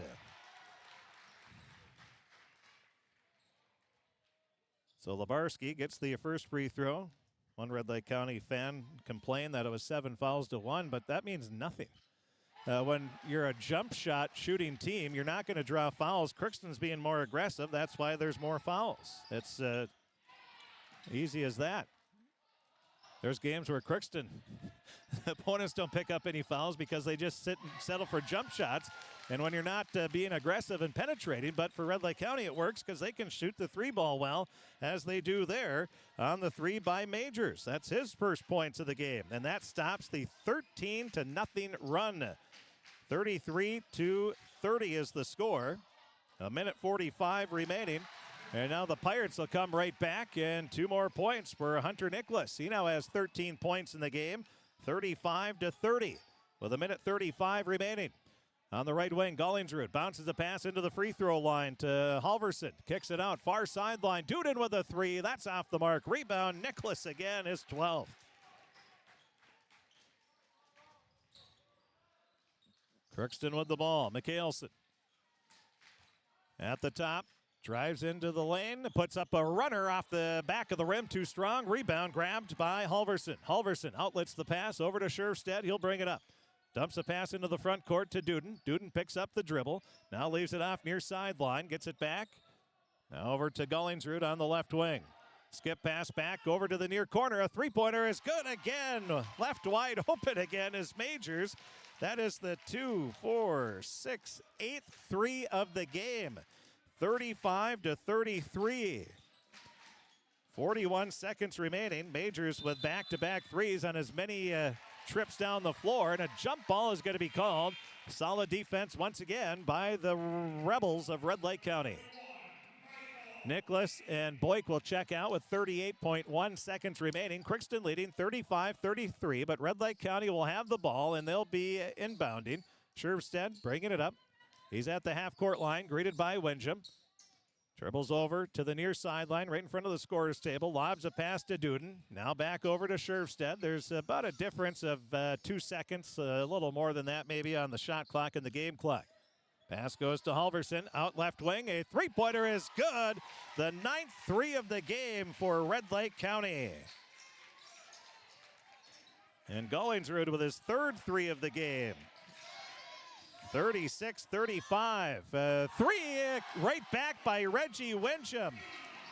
So Lebarski gets the first free throw. One Red Lake County fan complained that it was 7 fouls to 1, but that means nothing. When you're a jump shot shooting team, you're not going to draw fouls. Crookston's being more aggressive. That's why there's more fouls. It's easy as that. There's games where Crookston opponents don't pick up any fouls because they just sit and settle for jump shots. And when you're not being aggressive and penetrating, but for Red Lake County it works because they can shoot the three ball well, as they do there on the three by Majors. That's his first points of the game, and that stops the 13-0 run. 33-30 is the score. 1:45 remaining. And now the Pirates will come right back, and 2 more points for Hunter Nicholas. He now has 13 points in the game, 35-30, with 1:35 remaining. On the right wing, Gollingsrud bounces a pass into the free throw line to Halverson. Kicks it out, far sideline. Duden with a three. That's off the mark. Rebound, Nicholas again, his 12th. Crookston with the ball. Mikhailson at the top. Drives into the lane, puts up a runner off the back of the rim, too strong. Rebound grabbed by Halverson. Halverson outlets the pass over to Scherfstedt. He'll bring it up. Dumps a pass into the front court to Duden. Duden picks up the dribble. Now leaves it off near sideline. Gets it back. Now over to Gollingsrud on the left wing. Skip pass back over to the near corner. A three-pointer is good again. Left wide open again is Majors. That is the 2, 4, 6, 8th three of the game. 35-33. 41 seconds remaining. Majors with back-to-back threes on as many trips down the floor, and a jump ball is going to be called. Solid defense once again by the Rebels of Red Lake County. Nicholas and Boyk will check out with 38.1 seconds remaining. Crookston leading 35-33, but Red Lake County will have the ball, and they'll be inbounding. Scherfstedt bringing it up. He's at the half-court line, greeted by Windjam. Dribbles over to the near sideline, right in front of the scorer's table. Lobs a pass to Duden. Now back over to Scherfstedt. There's about a difference of 2 seconds, a little more than that maybe on the shot clock and the game clock. Pass goes to Halverson, out left wing. A three-pointer is good. The 9th three of the game for Red Lake County. And Gollingsrud with his 3rd three of the game. 36-35. Three right back by Reggie Windjam.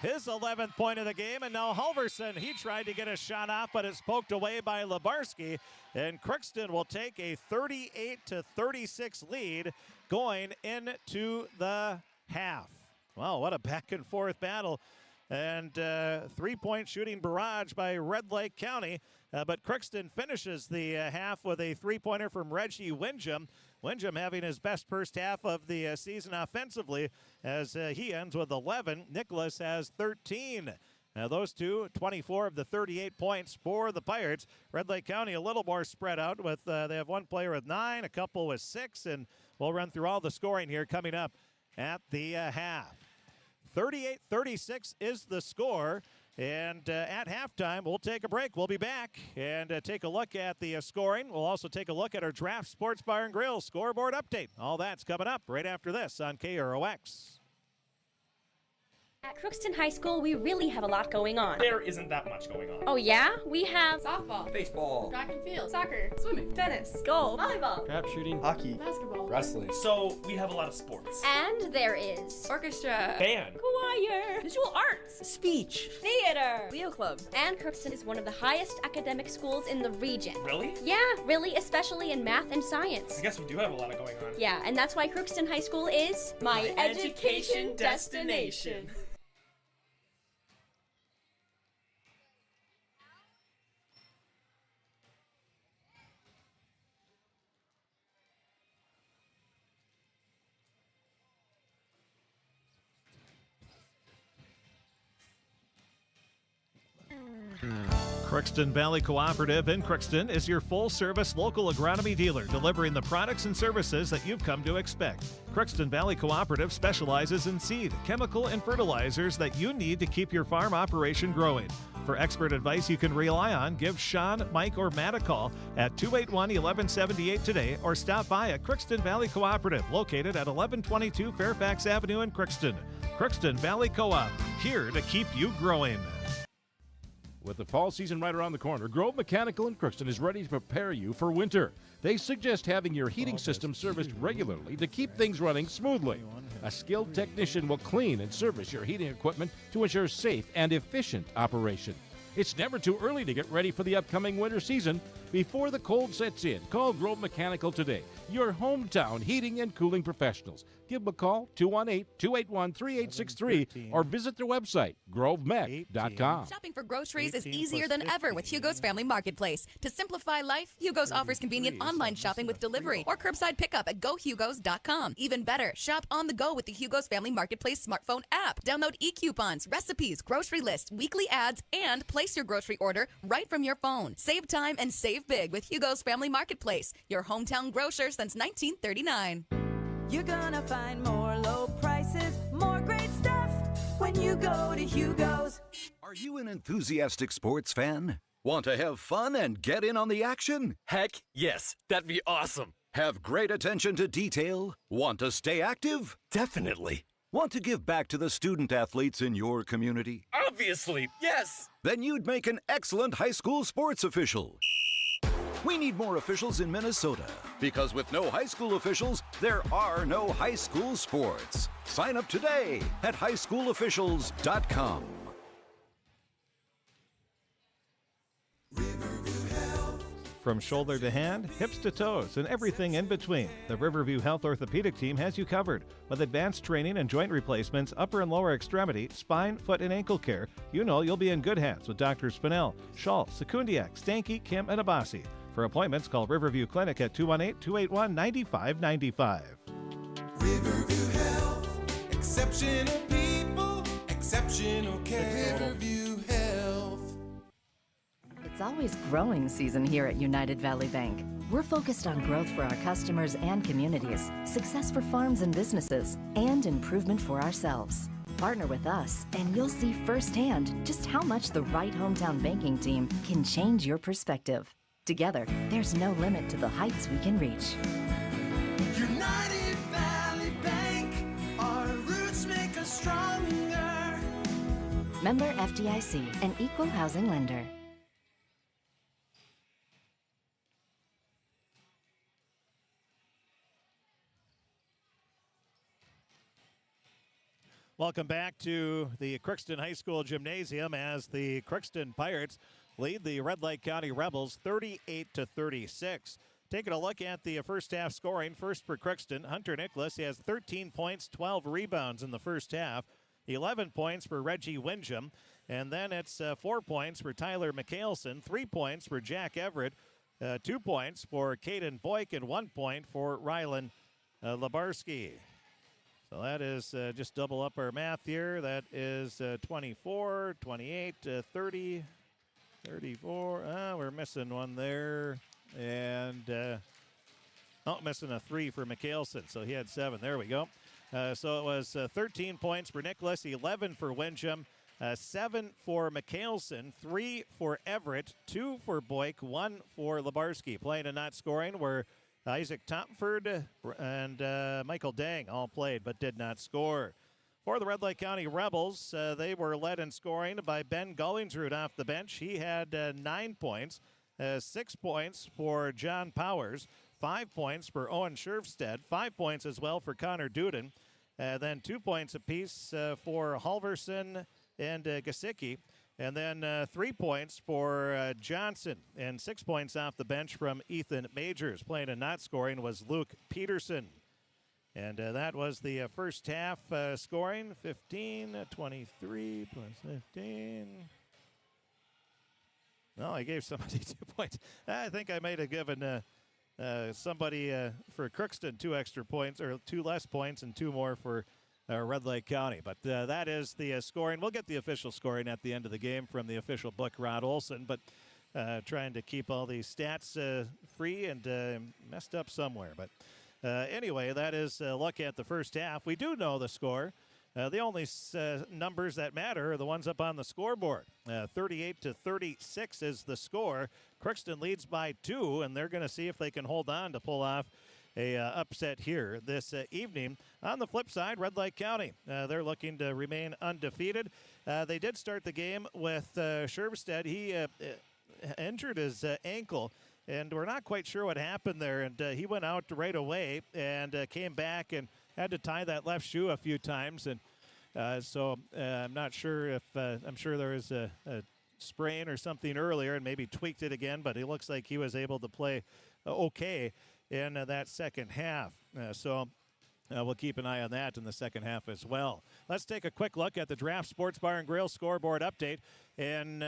His 11th point of the game, and now Halverson, he tried to get a shot off, but it's poked away by Lebarski. And Crookston will take a 38-36 lead going into the half. Well, what a back-and-forth battle. And three-point shooting barrage by Red Lake County. But Crookston finishes the half with a three-pointer from Reggie Windjam. Windjam having his best first half of the season offensively as he ends with 11. Nicholas has 13. Those two, 24 of the 38 points for the Pirates. Red Lake County a little more spread out with they have one player with 9, a couple with 6, and we'll run through all the scoring here coming up at the half. 38-36 is the score. And at halftime, we'll take a break. We'll be back and take a look at the scoring. We'll also take a look at our Draft Sports Bar and Grill scoreboard update. All that's coming up right after this on KROX. At Crookston High School, we really have a lot going on. There isn't that much going on. Oh yeah? We have softball, baseball, track and field, soccer, swimming, tennis, golf, volleyball, trap shooting, hockey, basketball, wrestling. So we have a lot of sports. and there is orchestra, Band, choir, visual arts, speech, theater, Leo Club. And Crookston is one of the highest academic schools in the region. Really? Yeah, really, especially in math and science. I guess we do have a lot going on. Yeah, and that's why Crookston High School is my education destination. Crookston Valley Cooperative in Crookston is your full-service local agronomy dealer, delivering the products and services that you've come to expect. Crookston Valley Cooperative specializes in seed, chemical, and fertilizers that you need to keep your farm operation growing. For expert advice you can rely on, give Sean, Mike, or Matt a call at 281-1178 today or stop by at Crookston Valley Cooperative, located at 1122 Fairfax Avenue in Crookston. Crookston Valley Co-op, here to keep you growing. With the fall season right around the corner, Grove Mechanical in Crookston is ready to prepare you for winter. They suggest having your heating system serviced regularly to keep things running smoothly. A skilled technician will clean and service your heating equipment to ensure safe and efficient operation. It's never too early to get ready for the upcoming winter season. Before the cold sets in, call Grove Mechanical today, your hometown heating and cooling professionals. Give them a call, 218-281-3863, or visit their website, grovemech.com. Shopping for groceries is easier than ever with Hugo's Family Marketplace. To simplify life, Hugo's offers convenient online shopping with delivery or curbside pickup at gohugos.com. Even better, shop on the go with the Hugo's Family Marketplace smartphone app. Download e-coupons, recipes, grocery lists, weekly ads, and place your grocery order right from your phone. Save time and save big with Hugo's Family Marketplace, your hometown grocer since 1939. You're gonna find more low prices, more great stuff when you go to Hugo's. Are you an enthusiastic sports fan? Want to have fun and get in on the action? Heck yes, that'd be awesome. Have great attention to detail? Want to stay active? Definitely. Want to give back to the student athletes in your community? Obviously, yes. Then you'd make an excellent high school sports official. We need more officials in Minnesota, because with no high school officials, there are no high school sports. Sign up today at highschoolofficials.com. From shoulder to hand, hips to toes, and everything in between, the Riverview Health Orthopedic Team has you covered. With advanced training and joint replacements, upper and lower extremity, spine, foot, and ankle care, you know you'll be in good hands with Dr. Spinell, Schall, Sekundiak, Stanky, Kim, and Abasi. For appointments, call Riverview Clinic at 218-281-9595. Riverview Health, exceptional people, exceptional care. Riverview Health. It's always growing season here at United Valley Bank. We're focused on growth for our customers and communities, success for farms and businesses, and improvement for ourselves. Partner with us, and you'll see firsthand just how much the right hometown banking team can change your perspective. Together, there's no limit to the heights we can reach. United Valley Bank, our roots make us stronger. Member FDIC, an equal housing lender. Welcome back to the Crookston High School Gymnasium as the Crookston Pirates lead the Red Lake County Rebels 38-36. Taking a look at the first half scoring, first for Crookston, Hunter Nicholas. He has 13 points, 12 rebounds in the first half, 11 points for Reggie Windham, and then it's 4 points for Tyler McHaleson, 3 points for Jack Everett, 2 points for Caden Boyk, and 1 point for Rylan Labarski. So that is just double up our math here. That is 24, 28, 30, 34. We're missing one there. And missing a 3 for McHaleson. So he had 7. There we go. So it was 13 points for Nicholas, 11 for Windham, 7 for McHaleson, 3 for Everett, 2 for Boyk, 1 for Labarski. Playing and not scoring were Isaac Tomford and Michael Dang all played but did not score. For the Red Lake County Rebels, they were led in scoring by Ben Gullingsrud off the bench. He had 9 points, 6 points for John Powers, 5 points for Owen Scherfstead, 5 points as well for Connor Duden, then 2 points apiece for Halverson and Gasicki. And then 3 points for Johnson, and 6 points off the bench from Ethan Majors. Playing and not scoring was Luke Peterson. And that was the first half scoring, 15, 23 plus 15. No, I gave somebody 2 points. I think I might have given somebody for Crookston 2 extra points, or 2 less points, and 2 more for Red Lake County. But that is the scoring. We'll get the official scoring at the end of the game from the official book, Rod Olson, but trying to keep all these stats free and messed up somewhere. But anyway, that is a look at the first half. We do know the score. The only numbers that matter are the ones up on the scoreboard. 38-36 is the score. Crookston leads by 2, and they're going to see if they can hold on to pull off a upset here this evening. On the flip side, Red Lake County, they're looking to remain undefeated. They did start the game with Scherfstead. He injured his ankle, and we're not quite sure what happened there. And he went out right away and came back and had to tie that left shoe a few times. And so I'm not sure if I'm sure there was a sprain or something earlier and maybe tweaked it again, but it looks like he was able to play okay in that second half. So we'll keep an eye on that in the second half as well. Let's take a quick look at the Draft Sports Bar and Grill scoreboard update. In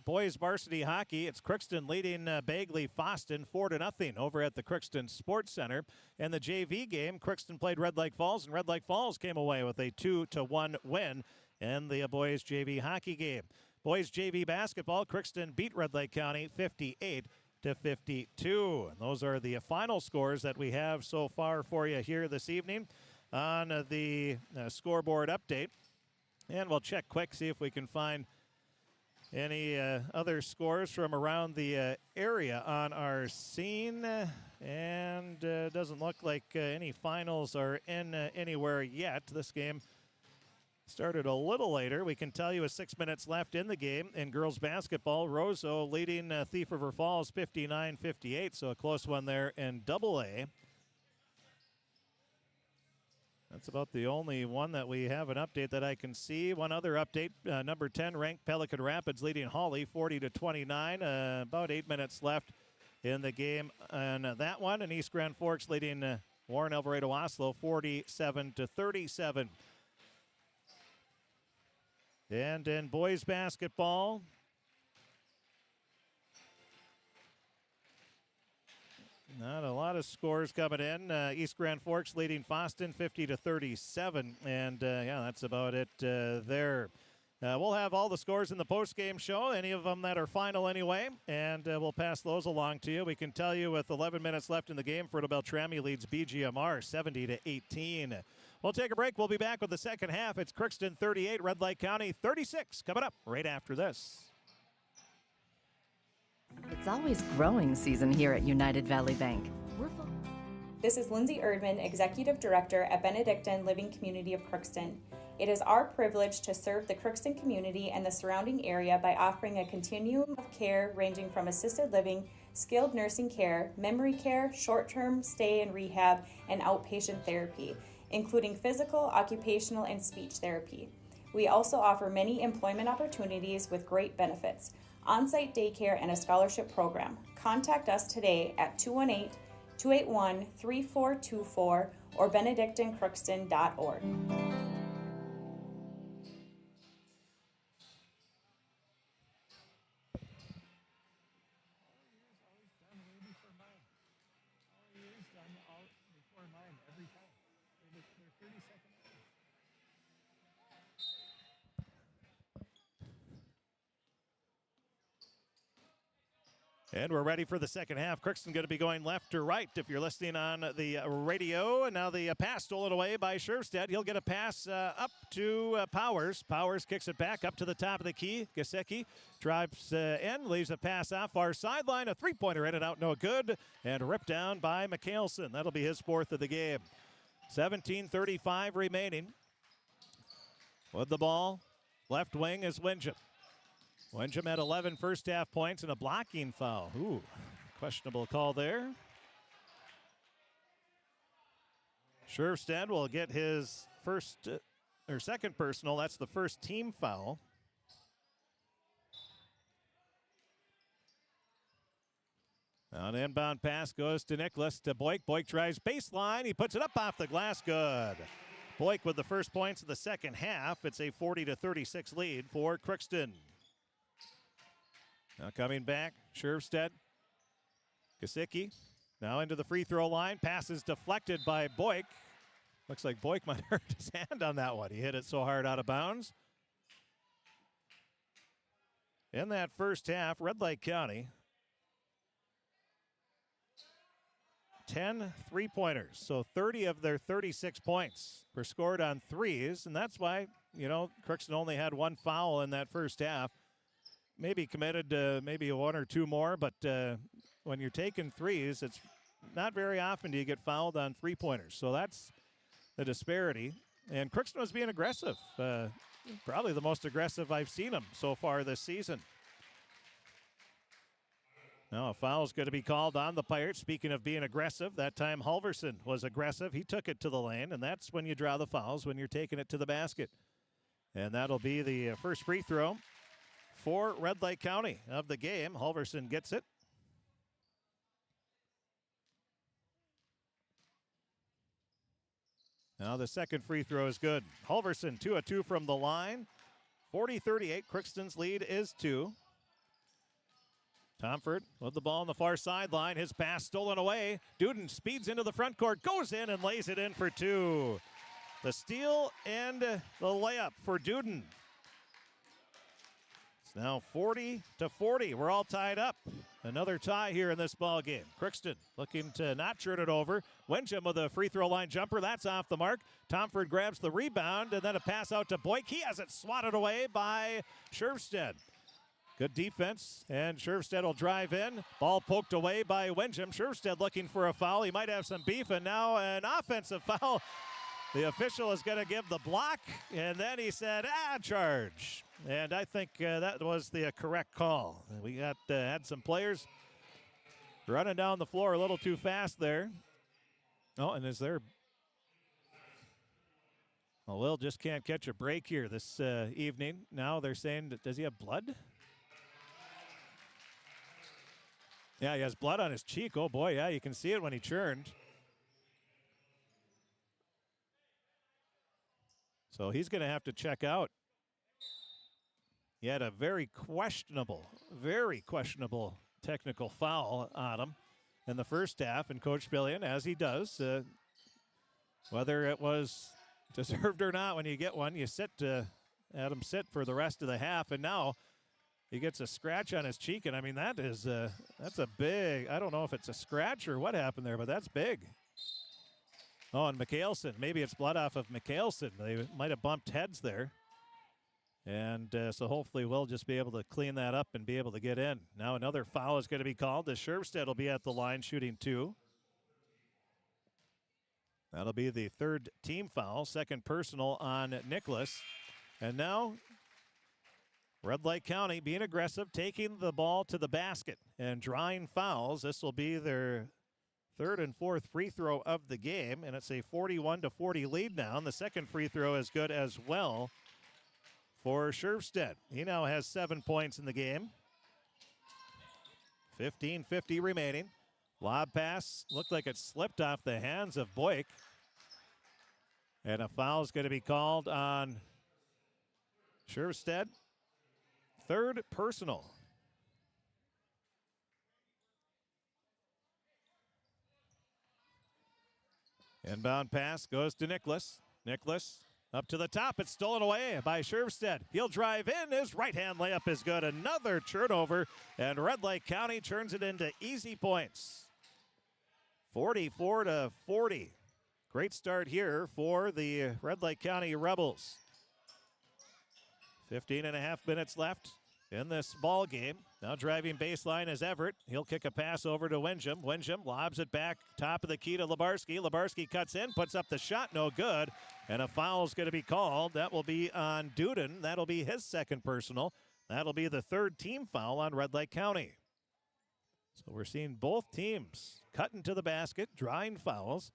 boys varsity hockey, it's Crookston leading Bagley Foston 4-0 over at the Crookston Sports Center. In the JV game, Crookston played Red Lake Falls, and Red Lake Falls came away with a 2-1 win in the boys JV hockey game. Boys JV basketball, Crookston beat Red Lake County 58-52. And those are the final scores that we have so far for you here this evening on the scoreboard update. And we'll check quick, see if we can find any other scores from around the area on our scene. And doesn't look like any finals are in anywhere yet. This game started a little later. We can tell you with 6 minutes left in the game. In girls basketball, Roseau leading Thief River Falls 59-58, so a close one there in AA. That's about the only one that we have an update that I can see. One other update, number 10 ranked Pelican Rapids leading Hawley 40-29. About 8 minutes left in the game on that one. And East Grand Forks leading Warren Alvarado Oslo 47-37. And in boys basketball, not a lot of scores coming in. East Grand Forks leading Foston 50-37. And, that's about it there. We'll have all the scores in the postgame show, any of them that are final anyway, and we'll pass those along to you. We can tell you with 11 minutes left in the game, Fertile Beltrami leads BGMR 70-18. We'll take a break. We'll be back with the second half. It's Crookston 38, Red Lake County 36. Coming up right after this. It's always growing season here at United Valley Bank. This is Lindsay Erdman, Executive Director at Benedictine Living Community of Crookston. It is our privilege to serve the Crookston community and the surrounding area by offering a continuum of care ranging from assisted living, skilled nursing care, memory care, short-term stay and rehab, and outpatient therapy, including physical, occupational, and speech therapy. We also offer many employment opportunities with great benefits. on-site daycare, and a scholarship program. Contact us today at 218-281-3424 or benedictincrookston.org. And we're ready for the second half. Crookston going to be going left to right if you're listening on the radio. And now the pass stolen away by Scherfstedt. He'll get a pass up to Powers. Powers kicks it back up to the top of the key. Gasecki drives in, leaves a pass off far sideline. A three-pointer in and out, no good. And ripped down by Mikhailson. That'll be his fourth of the game. 17:35 remaining. With the ball, left wing is Winsham. Winsham had 11 first half points and a blocking foul. Ooh, questionable call there. Scherfstedt will get his second personal. That's the first team foul. Now an inbound pass goes to Nicholas to Boyk. Boyk drives baseline. He puts it up off the glass. Good. Boyk with the first points of the second half. It's a 40-36 lead for Crookston. Now coming back, Scherfstedt. Gasicki now into the free throw line. Pass is deflected by Boyk. Looks like Boyk might hurt his hand on that one. He hit it so hard out of bounds. In that first half, Red Lake County, 10 three-pointers. So 30 of their 36 points were scored on threes, and that's why, Crookston only had one foul in that first half. Maybe committed maybe one or two more, but when you're taking threes, it's not very often do you get fouled on three-pointers. So that's the disparity. And Crookston was being aggressive. Probably the most aggressive I've seen them so far this season. Now a foul is going to be called on the Pirates. Speaking of being aggressive, that time Halverson was aggressive. He took it to the lane, and that's when you draw the fouls, when you're taking it to the basket. And that'll be the first free throw for Red Lake County of the game. Halverson gets it. Now the second free throw is good. Halverson 2 of 2 from the line. 40-38. Crookston's lead is 2. Tomford with the ball on the far sideline. His pass stolen away. Duden speeds into the front court, goes in and lays it in for 2. The steal and the layup for Duden. It's now 40-40. We're all tied up. Another tie here in this ball game. Crookston looking to not turn it over. Winsham with a free throw line jumper. That's off the mark. Tomford grabs the rebound and then a pass out to Boyk. He has it swatted away by Scherfstedt. Good defense, and Scherfstedt will drive in. Ball poked away by Winsham. Scherfstedt looking for a foul. He might have some beef, and now an offensive foul. The official is going to give the block, and then he said, charge. And I think that was the correct call. We had some players running down the floor a little too fast there. Oh, and is there... Well, Will just can't catch a break here this evening. Now they're saying, does he have blood? Yeah, he has blood on his cheek. Oh, boy, yeah, you can see it when he churned. So he's going to have to check out. He had a very questionable technical foul on him in the first half. And Coach Billion, as he does, whether it was deserved or not, when you get one, you had him sit for the rest of the half. And now he gets a scratch on his cheek, and I mean, that's a big, I don't know if it's a scratch or what happened there, but that's big. Oh, and Mikhailson, maybe it's blood off of Mikhailson. They might have bumped heads there. And so hopefully we'll just be able to clean that up and be able to get in. Now another foul is going to be called. The Scherfstedt will be at the line shooting 2. That'll be the third team foul, second personal on Nicholas. And now Red Lake County being aggressive, taking the ball to the basket and drawing fouls. This will be their third and fourth free throw of the game, and it's a 41-40 lead now. And the second free throw is good as well for Scherfstedt. He now has 7 points in the game. 15:50 remaining. Lob pass looked like it slipped off the hands of Boyk. And a foul is going to be called on Scherstedt. Third personal. Inbound pass goes to Nicholas. Nicholas up to the top. It's stolen away by Scherstedt. He'll drive in. His right-hand layup is good. Another turnover, and Red Lake County turns it into easy points. 44-40. Great start here for the Red Lake County Rebels. 15.5 minutes left in this ball game. Now driving baseline is Everett. He'll kick a pass over to Winsham. Winsham lobs it back top of the key to Lebarski. Lebarski cuts in, puts up the shot, no good. And a foul is going to be called. That will be on Duden. That'll be his second personal. That'll be the third team foul on Red Lake County. So we're seeing both teams cutting to the basket, drawing fouls.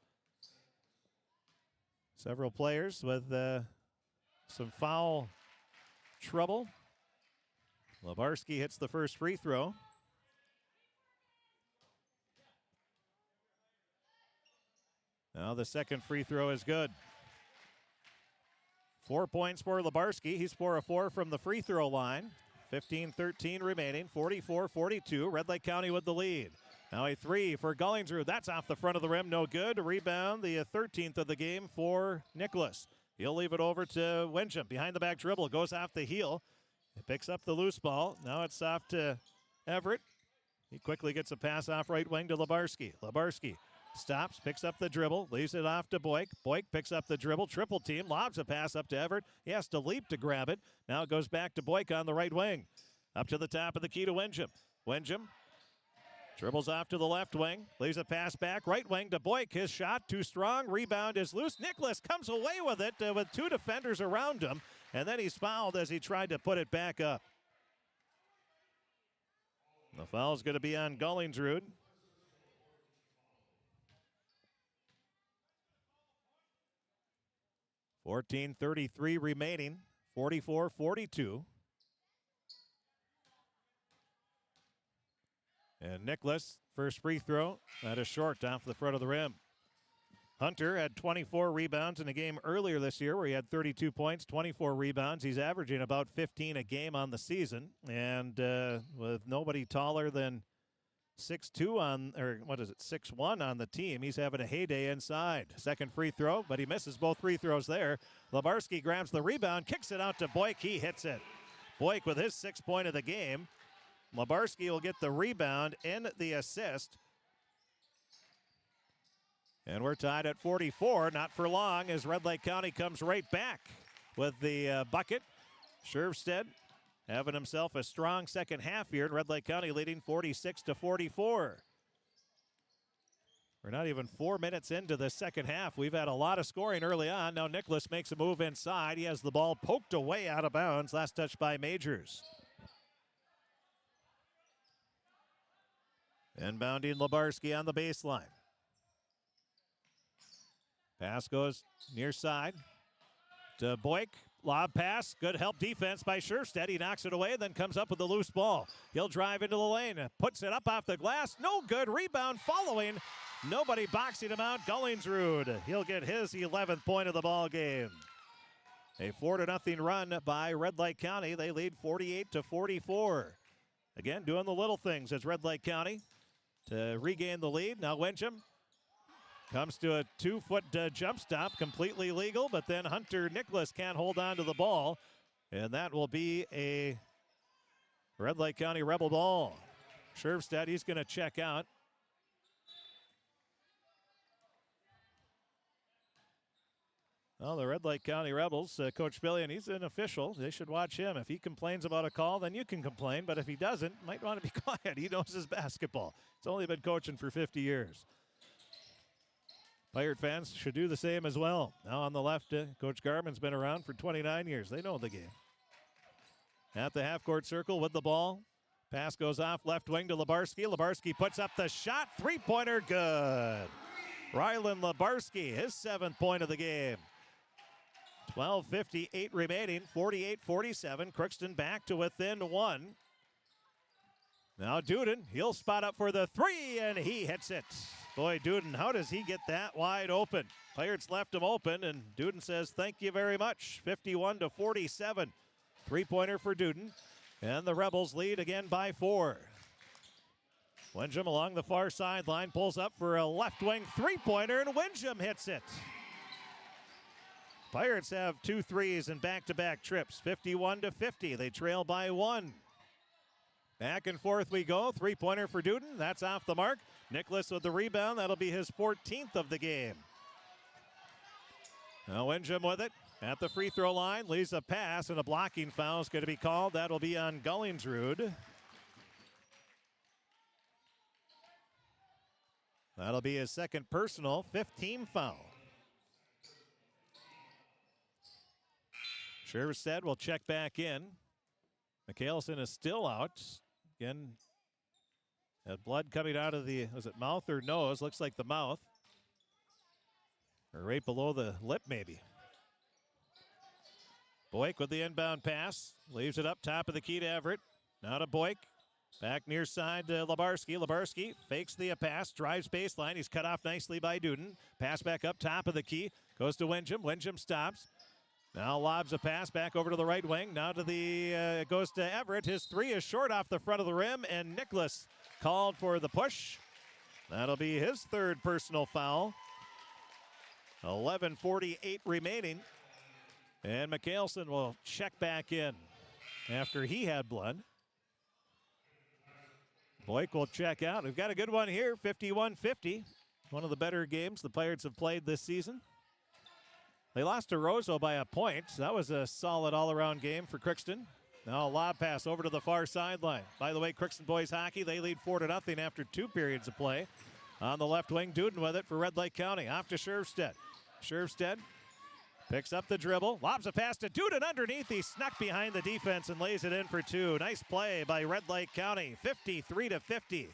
Several players with some foul trouble. Lebarski hits the first free throw. Now the second free throw is good. 4 points for Lebarski. He's 4 of 4 from the free throw line. 15-13 remaining, 44-42. Red Lake County with the lead. Now a three for Gullingsrud. That's off the front of the rim, no good. Rebound, the 13th of the game for Nicholas. He'll leave it over to Winsham. Behind the back dribble, goes off the heel. It picks up the loose ball. Now it's off to Everett. He quickly gets a pass off right wing to Lebarski. Lebarski stops, picks up the dribble, leaves it off to Boyk. Boyk picks up the dribble, triple team, lobs a pass up to Everett. He has to leap to grab it. Now it goes back to Boyk on the right wing. Up to the top of the key to Winsham. Winsham dribbles off to the left wing, leaves a pass back, right wing to Boyk. His shot too strong, rebound is loose. Nicholas comes away with it with two defenders around him, and then he's fouled as he tried to put it back up. The foul is going to be on Gullingsrud. .33 remaining, 44-42. And Nicholas, first free throw, that is short off the front of the rim. Hunter had 24 rebounds in a game earlier this year where he had 32 points, 24 rebounds. He's averaging about 15 a game on the season. And with nobody taller than 6'2 on, or what is it, 6'1 on the team, he's having a heyday inside. Second free throw, but he misses both free throws there. Lebarski grabs the rebound, kicks it out to Boyk. He hits it. Boyk with his 6th point of the game. Lebarski will get the rebound and the assist. And we're tied at 44. Not for long as Red Lake County comes right back with the bucket. Scherstedt having himself a strong second half here, and Red Lake County leading 46-44. We're not even 4 minutes into the second half. We've had a lot of scoring early on. Now Nicholas makes a move inside. He has the ball poked away out of bounds. Last touch by Majors. Inbounding Lebarski on the baseline. Pass goes near side to Boyk. Lob pass. Good help defense by Scherstedt. He knocks it away, then comes up with the loose ball. He'll drive into the lane. Puts it up off the glass. No good. Rebound following. Nobody boxing him out. Gullingsrud. He'll get his 11th point of the ball game. A 4-0 run by Red Lake County. They lead 48-44. Again, doing the little things as Red Lake County to regain the lead. Now Winsham comes to a 2-foot jump stop, completely legal, but then Hunter Nicholas can't hold on to the ball, and that will be a Red Lake County Rebel ball. Scherstedt, he's going to check out. Well, the Red Lake County Rebels, Coach Billion, he's an official. They should watch him. If he complains about a call, then you can complain. But if he doesn't, might want to be quiet. He knows his basketball. He's only been coaching for 50 years. Pirate fans should do the same as well. Now on the left, Coach Garman's been around for 29 years. They know the game. At the half-court circle with the ball. Pass goes off left wing to Lebarski. Lebarski puts up the shot. Three-pointer, good. Rylan Lebarski, his 7th point of the game. 12:58 remaining, 48-47. Crookston back to within 1. Now Duden, he'll spot up for the three, and he hits it. Boy, Duden, how does he get that wide open? Pirates left him open, and Duden says, thank you very much. 51-47. Three-pointer for Duden, and the Rebels lead again by 4. Winsham along the far sideline pulls up for a left wing three-pointer, and Winsham hits it. Pirates have 2 threes in back-to-back trips, 51-50. They trail by 1. Back and forth we go. Three-pointer for Duden. That's off the mark. Nicholas with the rebound. That'll be his 14th of the game. Now Winsham with it at the free throw line. Leaves a pass, and a blocking foul is going to be called. That'll be on Gullingsrud. That'll be his second personal, 15 foul. Shervstead will check back in. Mikhailson is still out. Again, blood coming out of the, was it mouth or nose? Looks like the mouth. Or right below the lip, maybe. Boyk with the inbound pass. Leaves it up top of the key to Everett. Now to Boyk. Back near side to Labarski. Labarski fakes the pass, drives baseline. He's cut off nicely by Duden. Pass back up top of the key. Goes to Winsham. Winsham stops. Now lobs a pass back over to the right wing. Now to the, goes to Everett. His three is short off the front of the rim, and Nicholas called for the push. That'll be his third personal foul. 11:48 remaining. And Mikhailson will check back in after he had blood. Boyk will check out. We've got a good one here, 51-50. One of the better games the Pirates have played this season. They lost to Roseau by a point. That was a solid all-around game for Crookston. Now a lob pass over to the far sideline. By the way, Crookston boys hockey, they lead 4-0 after 2 periods of play. On the left wing, Duden with it for Red Lake County. Off to Shervstead. Shervstead picks up the dribble, lobs a pass to Duden underneath. He snuck behind the defense and lays it in for 2. Nice play by Red Lake County, 53-50.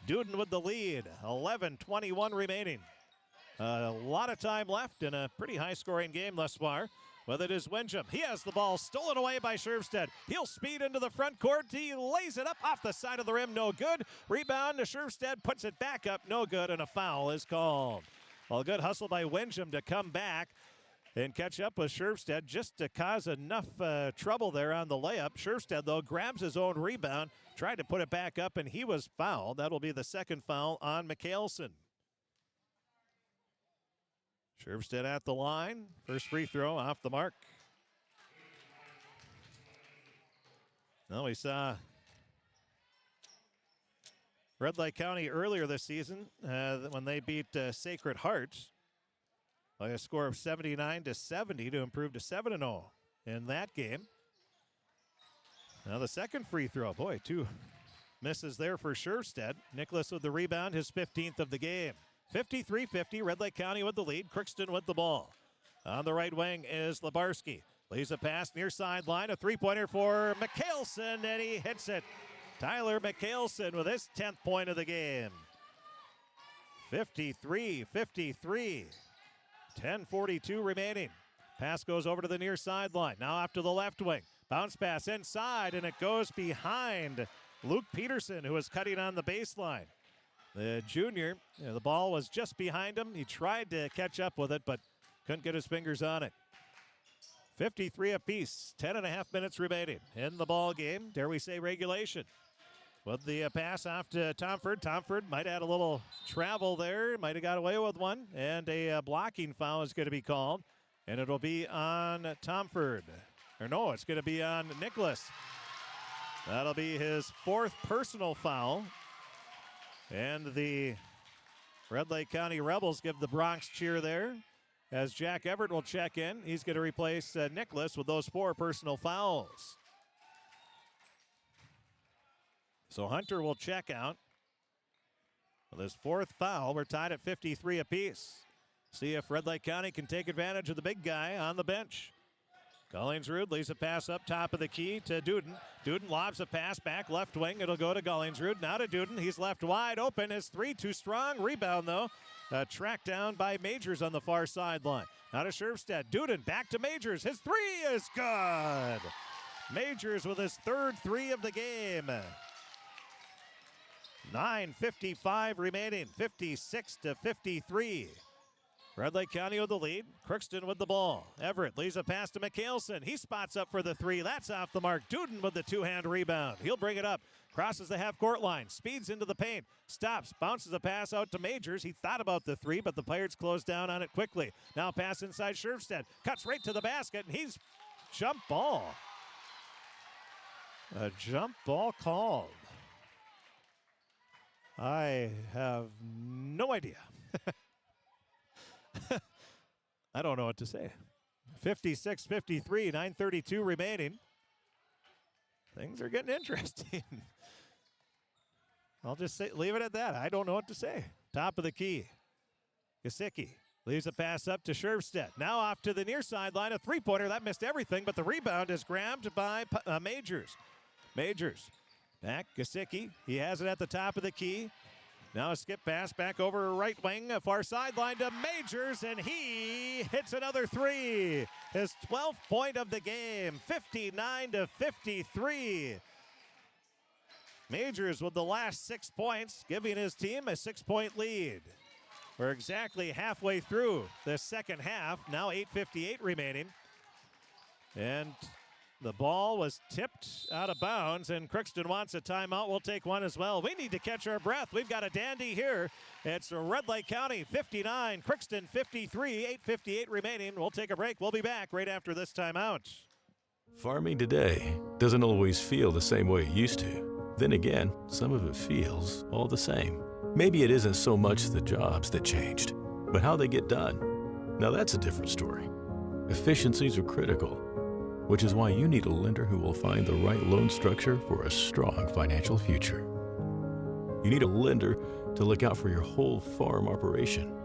Duden with the lead, 11:21 remaining. A lot of time left in a pretty high-scoring game thus far. With it is Winsham. He has the ball stolen away by Shervstead. He'll speed into the front court. He lays it up off the side of the rim. No good. Rebound to Shervstead. Puts it back up. No good. And a foul is called. Well, good hustle by Winsham to come back and catch up with Shervstead just to cause enough trouble there on the layup. Shervstead, though, grabs his own rebound, tried to put it back up, and he was fouled. That'll be the second foul on Mikhailson. Shervstead at the line. First free throw off the mark. Now we saw Red Lake County earlier this season when they beat Sacred Heart by a score of 79-70 to improve to 7-0 in that game. Now the second free throw. Boy, 2 misses there for Shervstead. Nicholas with the rebound, his 15th of the game. 53-50, Red Lake County with the lead. Crookston with the ball. On the right wing is Labarski. Leaves a pass near sideline. A three-pointer for Mikhailson, and he hits it. Tyler Mikhailson with his 10th point of the game. 53-53. 10:42 remaining. Pass goes over to the near sideline. Now off to the left wing. Bounce pass inside, and it goes behind Luke Peterson, who was cutting on the baseline. The junior, the ball was just behind him. He tried to catch up with it, but couldn't get his fingers on it. 53 apiece, 10.5 minutes remaining in the ball game. Dare we say regulation. With the pass off to Tomford. Tomford might add a little travel there. Might have got away with one. And a blocking foul is going to be called. And it'll be on Tomford. Or no, it's going to be on Nicholas. That'll be his 4th personal foul. And the Red Lake County Rebels give the Bronx cheer there as Jack Everett will check in. He's going to replace Nicholas with those 4 personal fouls. So Hunter will check out with his 4th foul. We're tied at 53 apiece. See if Red Lake County can take advantage of the big guy on the bench. Gullingsrud leaves a pass up top of the key to Duden. Duden lobs a pass back left wing. It'll go to Gullingsrud. Now to Duden. He's left wide open. His 3 too strong. Rebound, though. Tracked down by Majors on the far sideline. Now to Shervstead. Duden back to Majors. His 3 is good. Majors with his 3rd 3 of the game. 9:55 remaining, 56-53. Red Lake County with the lead. Crookston with the ball. Everett leaves a pass to McHaleson. He spots up for the three. That's off the mark. Duden with the two-hand rebound. He'll bring it up. Crosses the half-court line. Speeds into the paint. Stops. Bounces a pass out to Majors. He thought about the three, but the Pirates closed down on it quickly. Now pass inside Scherfstedt. Cuts right to the basket, and he's jump ball. A jump ball called. I have no idea. I don't know what to say. 56-53, 9:32 remaining. Things are getting interesting. I'll just leave it at that. I don't know what to say. Top of the key. Gesicki leaves a pass up to Scherfstedt. Now off to the near sideline. A three-pointer. That missed everything, but the rebound is grabbed by Majors. Majors. Back, Gesicki. He has it at the top of the key. Now a skip pass back over right wing, a far sideline to Majors, and he hits another three. His 12th point of the game, 59-53. Majors with the last 6 points, giving his team a 6-point lead. We're exactly halfway through the second half, now 8:58 remaining. And the ball was tipped out of bounds, and Crookston wants a timeout. We'll take one as well. We need to catch our breath. We've got a dandy here. It's Red Lake County 59, Crookston 53, 8:58 remaining. We'll take a break. We'll be back right after this timeout. Farming today doesn't always feel the same way it used to. Then again, some of it feels all the same. Maybe it isn't so much the jobs that changed, but how they get done. Now that's a different story. Efficiencies are critical, which is why you need a lender who will find the right loan structure for a strong financial future. You need a lender to look out for your whole farm operation.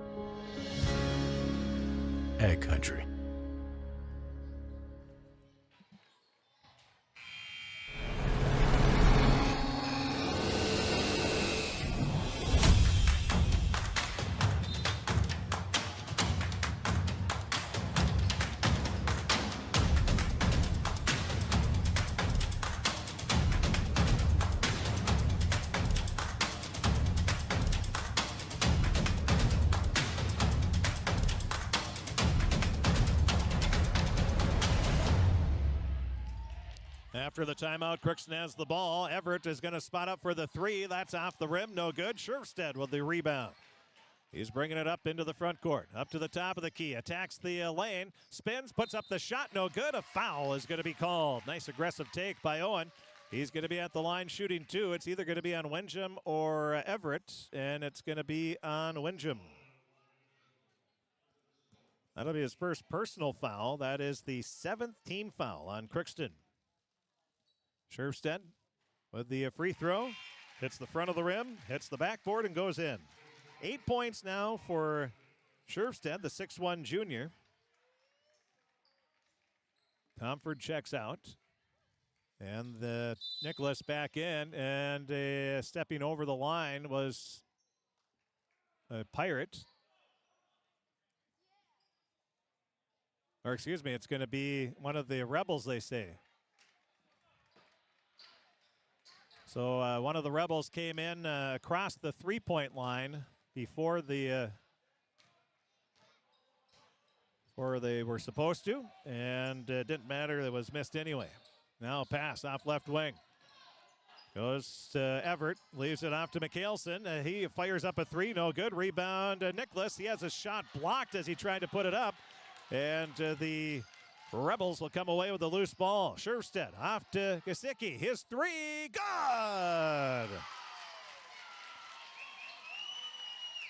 Ag Country. After the timeout, Crookston has the ball. Everett is going to spot up for the three. That's off the rim. No good. Scherfstedt with the rebound. He's bringing it up into the front court. Up to the top of the key. Attacks the lane. Spins. Puts up the shot. No good. A foul is going to be called. Nice aggressive take by Owen. He's going to be at the line shooting two. It's either going to be on Windjam or Everett, and it's going to be on Windjam. That'll be his first personal foul. That is the 7th team foul on Crookston. Scherfstedt with the free throw. Hits the front of the rim, hits the backboard, and goes in. 8 points now for Scherfstedt, the 6'1 junior. Comfort checks out. And Nicholas back in, and stepping over the line was a Pirate. Or excuse me, it's going to be one of the Rebels, they say. So one of the Rebels came in across the three-point line before they were supposed to, and it didn't matter. It was missed anyway. Now a pass off left wing. Goes to Everett, leaves it off to McHaleson. He fires up a three, no good. Rebound Nicholas. He has a shot blocked as he tried to put it up, and the Rebels will come away with a loose ball. Scherfstedt off to Gesicki. His three, good!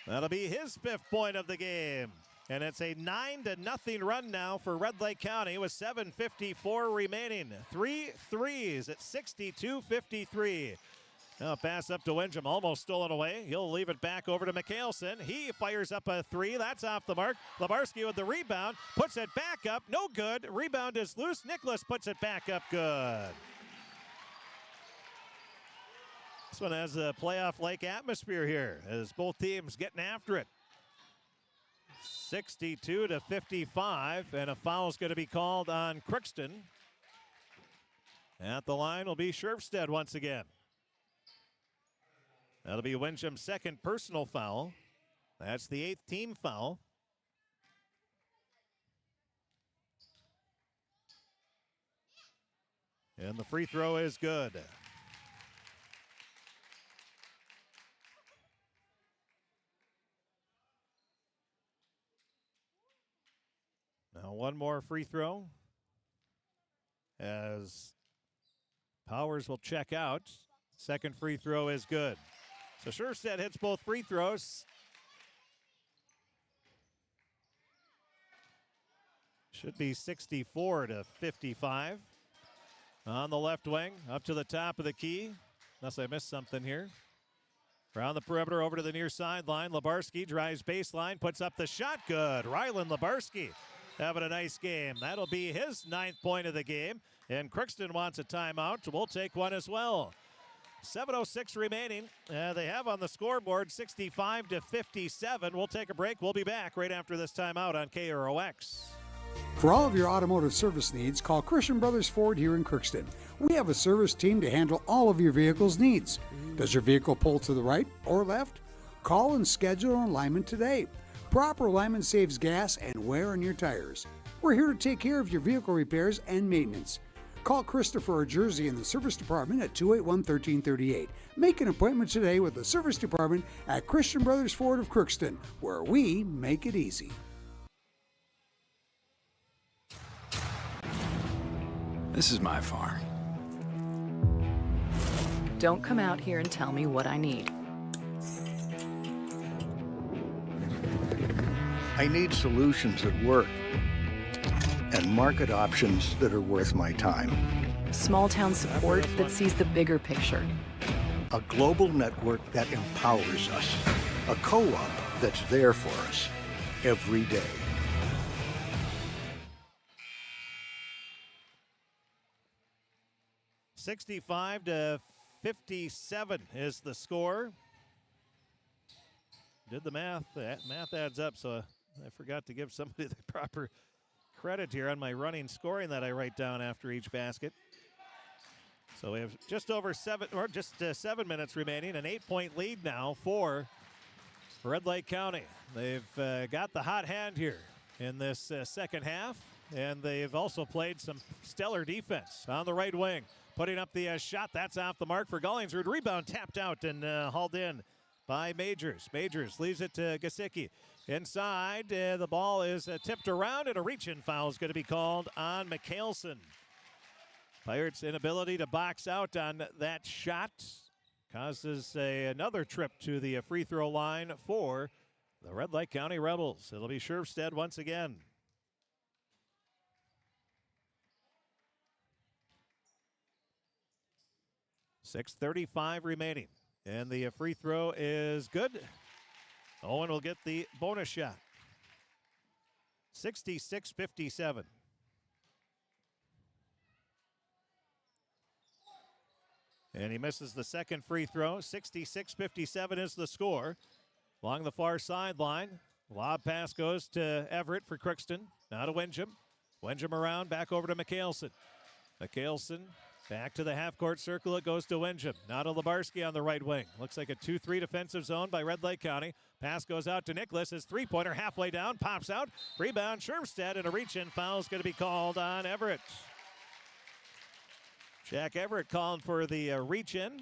That'll be his 5th point of the game. And it's a 9-0 run now for Red Lake County with 7:54 remaining. 3 threes at 62-53. Now pass up to Windjam, almost stolen away. He'll leave it back over to McHaleson. He fires up a three. That's off the mark. Labarski with the rebound. Puts it back up. No good. Rebound is loose. Nicholas puts it back up. Good. This one has a playoff-like atmosphere here as both teams getting after it. 62-55, and a foul is going to be called on Crookston. At the line will be Scherfstedt once again. That'll be Wyndham's second personal foul. That's the 8th team foul. And the free throw is good. Now one more free throw as Powers will check out. Second free throw is good. So Scherstedt hits both free throws. Should be 64-55. On the left wing, up to the top of the key. Unless I missed something here. Around the perimeter, over to the near sideline. Lebarski drives baseline, puts up the shot. Good. Rylan Lebarski having a nice game. That'll be his 9th point of the game. And Crookston wants a timeout. We'll take one as well. 7:06 remaining. They have on the scoreboard 65-57. We'll take a break. We'll be back right after this timeout on KROX. For all of your automotive service needs, call Christian Brothers Ford here in Crookston. We have a service team to handle all of your vehicle's needs. Does your vehicle pull to the right or left? Call and schedule an alignment today. Proper alignment saves gas and wear on your tires. We're here to take care of your vehicle repairs and maintenance. Call Christopher or Jersey in the service department at 281-1338. Make an appointment today with the service department at Christian Brothers Ford of Crookston, where we make it easy. This is my farm. Don't come out here and tell me what I need. I need solutions that work and market options that are worth my time. Small town support that sees the bigger picture. A global network that empowers us. A co-op that's there for us every day. $65-57 is the score. Did the math. That math adds up, so I forgot to give somebody the proper credit here on my running scoring that I write down after each basket. So we have just 7 minutes remaining, an 8-point lead now for Red Lake County. They've got the hot hand here in this second half, and they've also played some stellar defense on the right wing. Putting up the shot, that's off the mark for Gollingsrud. Rebound tapped out and hauled in by Majors. Majors leaves it to Gasicki. Inside, the ball is tipped around, and a reach-in foul is going to be called on Mikhailson. Pirates' inability to box out on that shot causes another trip to the free throw line for the Red Lake County Rebels. It'll be Scherstedt once again. .35 remaining. And the free throw is good. Owen will get the bonus shot. 66-57. And he misses the second free throw. 66-57 is the score. Along the far sideline, lob pass goes to Everett for Crookston. Now to Wyndham. Wyndham around, back over to Mikhailson. Mikhailson back to the half-court circle. It goes to Wyndham. Now to Lebarski on the right wing. Looks like a 2-3 defensive zone by Red Lake County. Pass goes out to Nicholas. His three-pointer halfway down. Pops out. Rebound Scherstedt, and a reach-in foul is going to be called on Everett. Jack Everett calling for the reach-in.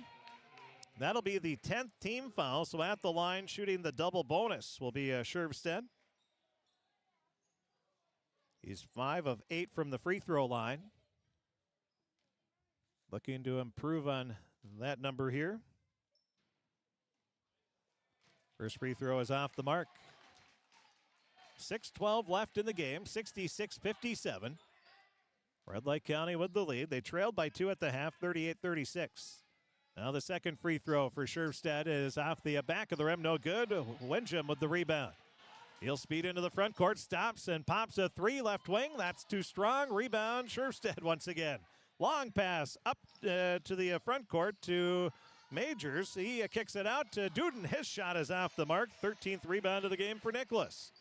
That'll be the 10th team foul. So at the line, shooting the double bonus will be Scherstedt. He's 5 of 8 from the free throw line. Looking to improve on that number here. First free throw is off the mark. 6:12 left in the game, 66-57. Red Lake County with the lead. They trailed by 2 at the half, 38-36. Now the second free throw for Scherstedt is off the back of the rim, no good. Wyndham with the rebound. He'll speed into the front court, stops and pops a three left wing. That's too strong. Rebound Scherstedt once again. Long pass up to the front court to Majors. He kicks it out to Duden. His shot is off the mark. 13th rebound of the game for Nicholas.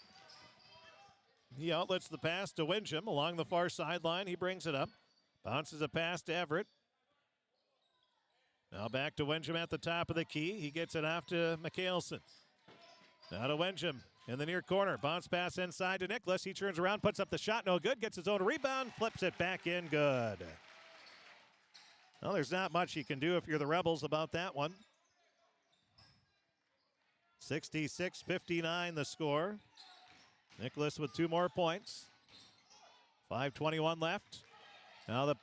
He outlets the pass to Wyndham along the far sideline. He brings it up. Bounces a pass to Everett. Now back to Wenjum at the top of the key. He gets it off to Mikhailson. Now to Wenjum in the near corner. Bounce pass inside to Nicholas. He turns around, puts up the shot. No good. Gets his own rebound. Flips it back in. Good. Well, there's not much you can do if you're the Rebels about that one. 66-59 the score. Nicholas with 2 more points. 5:21 left. Now the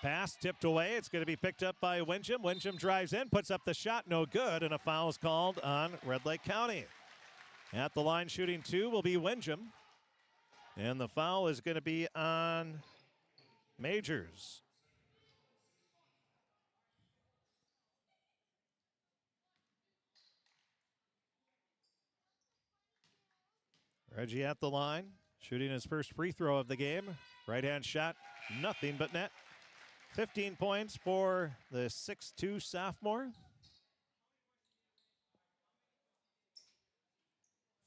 pass tipped away. It's going to be picked up by Wenjum. Wenjum drives in, puts up the shot. No good, and a foul is called on Red Lake County. At the line shooting 2 will be Wenjum. And the foul is going to be on Majors. Reggie at the line, shooting his first free throw of the game. Right-hand shot, nothing but net. 15 points for the 6'2 sophomore.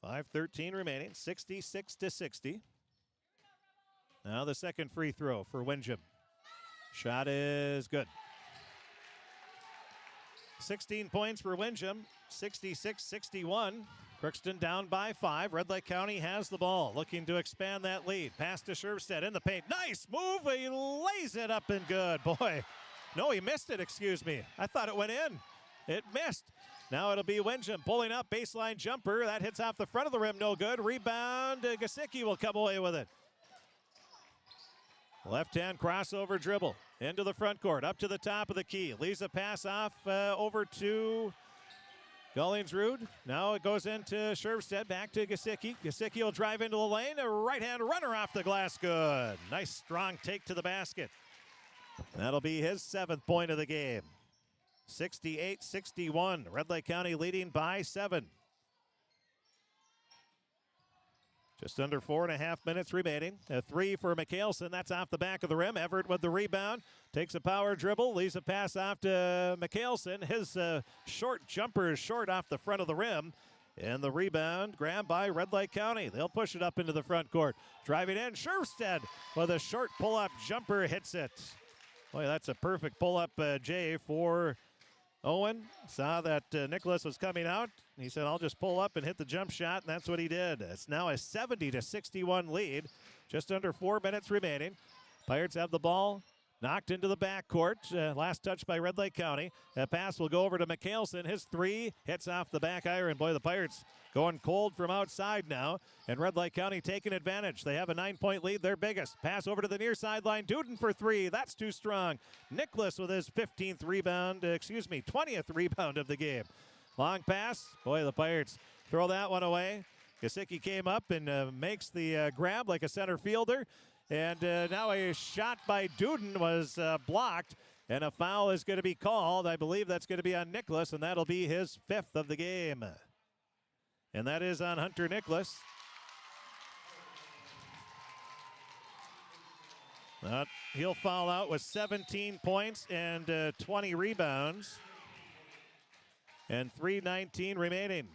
5:13 remaining, 66-60. Now the second free throw for Wenjum. Shot is good. 16 points for Wenjum, 66-61. Crookston down by 5. Red Lake County has the ball, looking to expand that lead. Pass to Scherfstedt in the paint. Nice move. He lays it up and good. Boy, no, he missed it, excuse me. I thought it went in. It missed. Now it'll be Wenjum pulling up, baseline jumper. That hits off the front of the rim, no good. Rebound, Gasicki will come away with it. Left-hand crossover dribble into the front court, up to the top of the key. Leaves a pass off over to Gullingsrud. Now it goes into Scherfstedt, back to Gasicki. Gasicki will drive into the lane. A right-hand runner off the glass, good. Nice strong take to the basket. That'll be his 7th point of the game. 68-61. Red Lake County leading by 7. Just under 4.5 minutes remaining. A 3 for Mikhailson. That's off the back of the rim. Everett with the rebound. Takes a power dribble. Leaves a pass off to Mikhailson. His short jumper is short off the front of the rim. And the rebound grabbed by Red Lake County. They'll push it up into the front court. Driving in. Scherfstedt with a short pull-up jumper hits it. Boy, that's a perfect pull-up, Jay, for Owen. Saw that Nicholas was coming out. He said, I'll just pull up and hit the jump shot, and that's what he did. It's now a 70-61 lead. Just under 4 minutes remaining. Pirates have the ball knocked into the backcourt. Last touch by Red Lake County. That pass will go over to Mikhailson. His 3 hits off the back iron. Boy, the Pirates going cold from outside now. And Red Lake County taking advantage. They have a 9-point lead, their biggest. Pass over to the near sideline. Duden for 3. That's too strong. Nicholas with his 20th rebound of the game. Long pass. Boy, the Pirates throw that one away. Gasicki came up and makes the grab like a center fielder. And now a shot by Duden was blocked. And a foul is going to be called. I believe that's going to be on Nicholas, and that'll be his 5th of the game. And that is on Hunter Nicholas. He'll foul out with 17 points and 20 rebounds. And 3:19 remaining.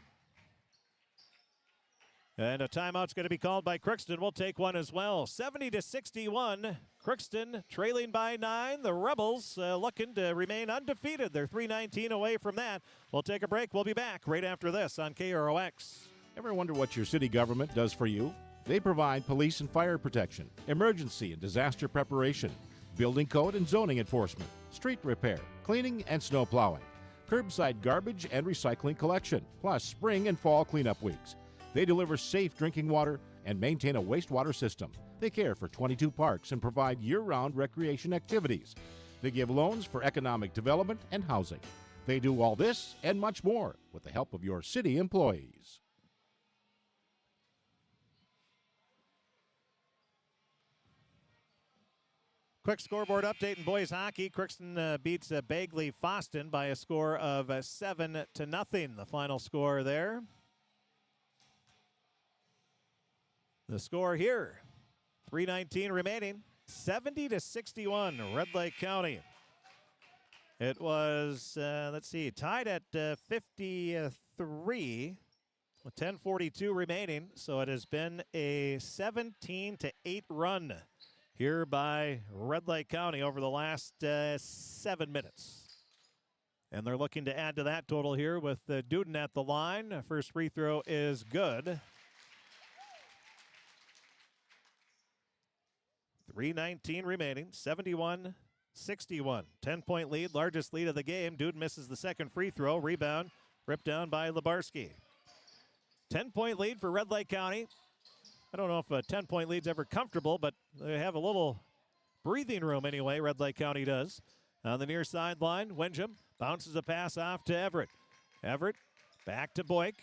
And a timeout's going to be called by Crookston. We'll take one as well. 70-61. Crookston trailing by 9. The Rebels looking to remain undefeated. They're 3:19 away from that. We'll take a break. We'll be back right after this on KROX. Ever wonder what your city government does for you? They provide police and fire protection, emergency and disaster preparation, building code and zoning enforcement, street repair, cleaning and snow plowing, curbside garbage and recycling collection, plus spring and fall cleanup weeks. They deliver safe drinking water and maintain a wastewater system. They care for 22 parks and provide year-round recreation activities. They give loans for economic development and housing. They do all this and much more with the help of your city employees. Quick scoreboard update in boys hockey. Crookston beats Bagley Foston by a score of 7-0. The final score there. The score here, 3:19 remaining, 70-61, Red Lake County. It was, tied at 53 with 10:42 remaining. So it has been a 17-8 run here by Red Lake County over the last 7 minutes. And they're looking to add to that total here with Duden at the line. First free throw is good. 3:19 remaining, 71-61. 10-point lead, largest lead of the game. Duden misses the second free throw. Rebound ripped down by Lebarski. 10-point lead for Red Lake County. I don't know if a 10-point lead's ever comfortable, but they have a little breathing room anyway, Red Lake County does. On the near sideline, Windham bounces a pass off to Everett. Everett back to Boyk.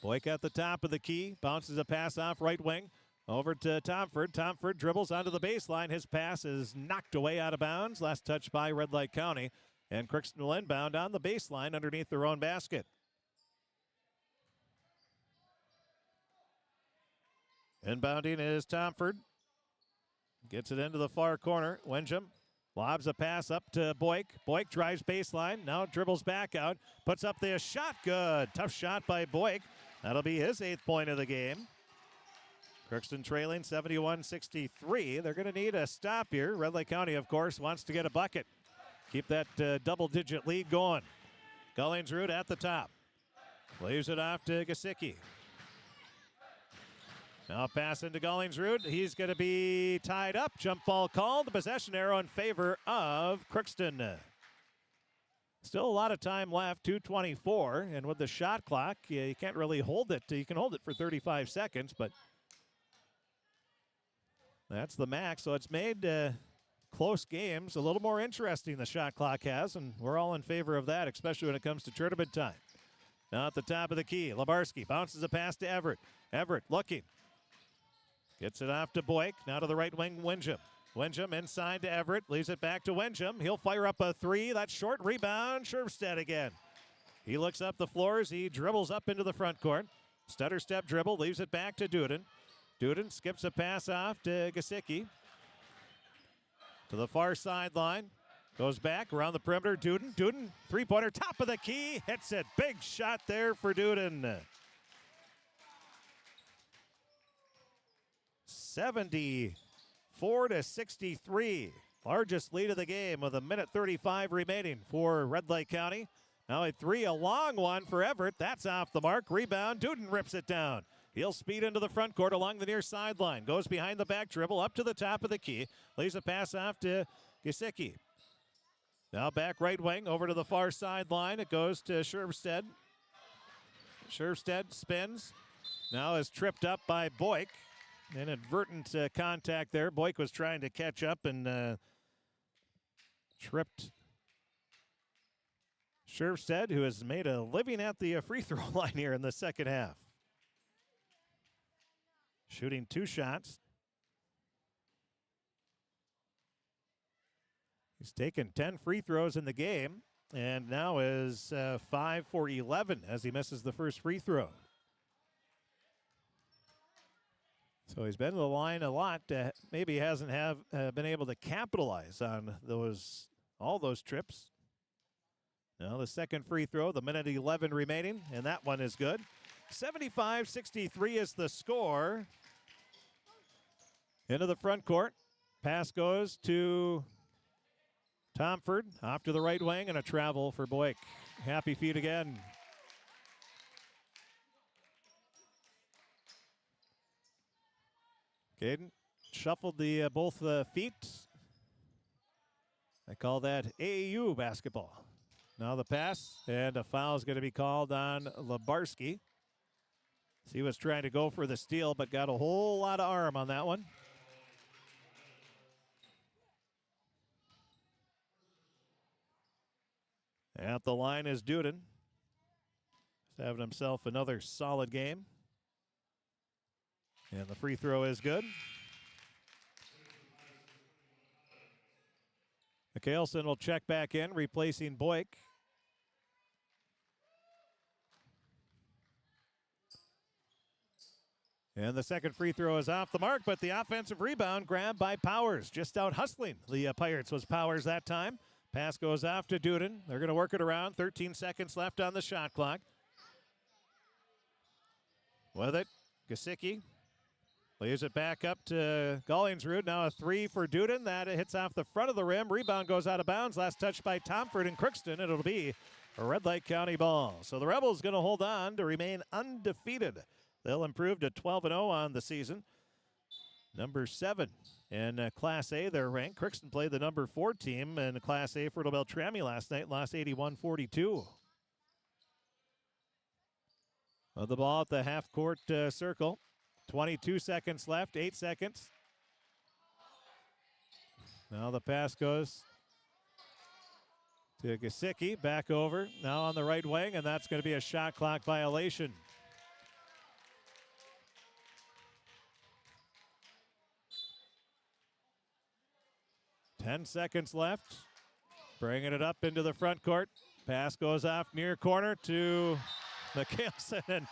Boyk at the top of the key, bounces a pass off right wing. Over to Tomford. Tomford dribbles onto the baseline. His pass is knocked away out of bounds. Last touch by Red Lake County. And Crookston will inbound on the baseline underneath their own basket. Inbounding is Tomford. Gets it into the far corner. Windham lobs a pass up to Boyk. Boyk drives baseline. Now dribbles back out. Puts up the shot. Good. Tough shot by Boyk. That'll be his 8th point of the game. Crookston trailing 71-63. They're going to need a stop here. Red Lake County, of course, wants to get a bucket. Keep that double-digit lead going. Gullingsrud at the top. Leaves it off to Gesicki. Now pass into Gullingsrud. He's going to be tied up. Jump ball called. The possession arrow in favor of Crookston. Still a lot of time left, 2:24. And with the shot clock, you can't really hold it. You can hold it for 35 seconds, but that's the max, so it's made close games a little more interesting, the shot clock has, and we're all in favor of that, especially when it comes to tournament time. Now at the top of the key, Lebarski bounces a pass to Everett. Everett looking. Gets it off to Boyk, now to the right wing, Windham. Windham inside to Everett, leaves it back to Windham. He'll fire up a three, that's short, rebound, Scherfstedt again. He looks up the floors, he dribbles up into the front court. Stutter step dribble, leaves it back to Duden. Duden skips a pass off to Gesicki. To the far sideline. Goes back around the perimeter. Duden. Duden, three-pointer, top of the key. Hits it. Big shot there for Duden. 74-63. Largest lead of the game with 1:35 remaining for Red Lake County. Now a three, a long one for Everett. That's off the mark. Rebound. Duden rips it down. He'll speed into the front court along the near sideline. Goes behind the back dribble up to the top of the key. Leaves a pass off to Gesicki. Now back right wing over to the far sideline. It goes to Scherfstedt. Scherfstedt spins. Now is tripped up by Boyk. Inadvertent contact there. Boyk was trying to catch up and tripped Scherfstedt, who has made a living at the free throw line here in the second half. Shooting 2 shots. He's taken 10 free throws in the game and now is 5 for 11 as he misses the first free throw. So he's been to the line a lot. Maybe hasn't been able to capitalize on all those trips. Now the second free throw, the 1:11 remaining, and that one is good. 75-63 is the score. Into the front court. Pass goes to Tomford. Off to the right wing and a travel for Boyk. Happy feet again. Caden shuffled the both feet. I call that AAU basketball. Now the pass, and a foul is going to be called on Lebarski. He was trying to go for the steal, but got a whole lot of arm on that one. At the line is Duden. He's having himself another solid game. And the free throw is good. Mikhailson will check back in, replacing Boyk. And the second free throw is off the mark, but the offensive rebound grabbed by Powers. Just out hustling the Pirates was Powers that time. Pass goes off to Duden. They're going to work it around. 13 seconds left on the shot clock. With it, Gesicki. Leaves it back up to Gallingsrud. Now a three for Duden. That hits off the front of the rim. Rebound goes out of bounds. Last touch by Tomford and Crookston. It'll be a Red Lake County ball. So the Rebels going to hold on to remain undefeated. They'll improve to 12-0 on the season. Number 7 in Class A, they're ranked. Crookston played the number 4 team in Class A for Beltrami last night. Lost 81-42. The ball at the half-court circle. 22 seconds left, 8 seconds. Now the pass goes to Gasicki, back over, now on the right wing, and that's going to be a shot clock violation. Ten seconds left. Bringing it up into the front court. Pass goes off near corner to Mikhailson, and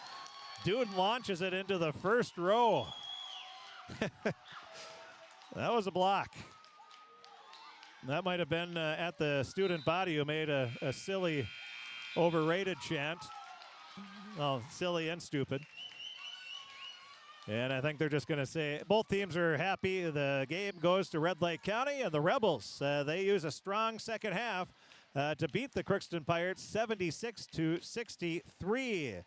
Duden launches it into the first row. That was a block. That might have been at the student body who made a silly, overrated chant. Well, silly and stupid. And I think they're just going to say both teams are happy. The game goes to Red Lake County, and the Rebels, they use a strong second half to beat the Crookston Pirates 76-63.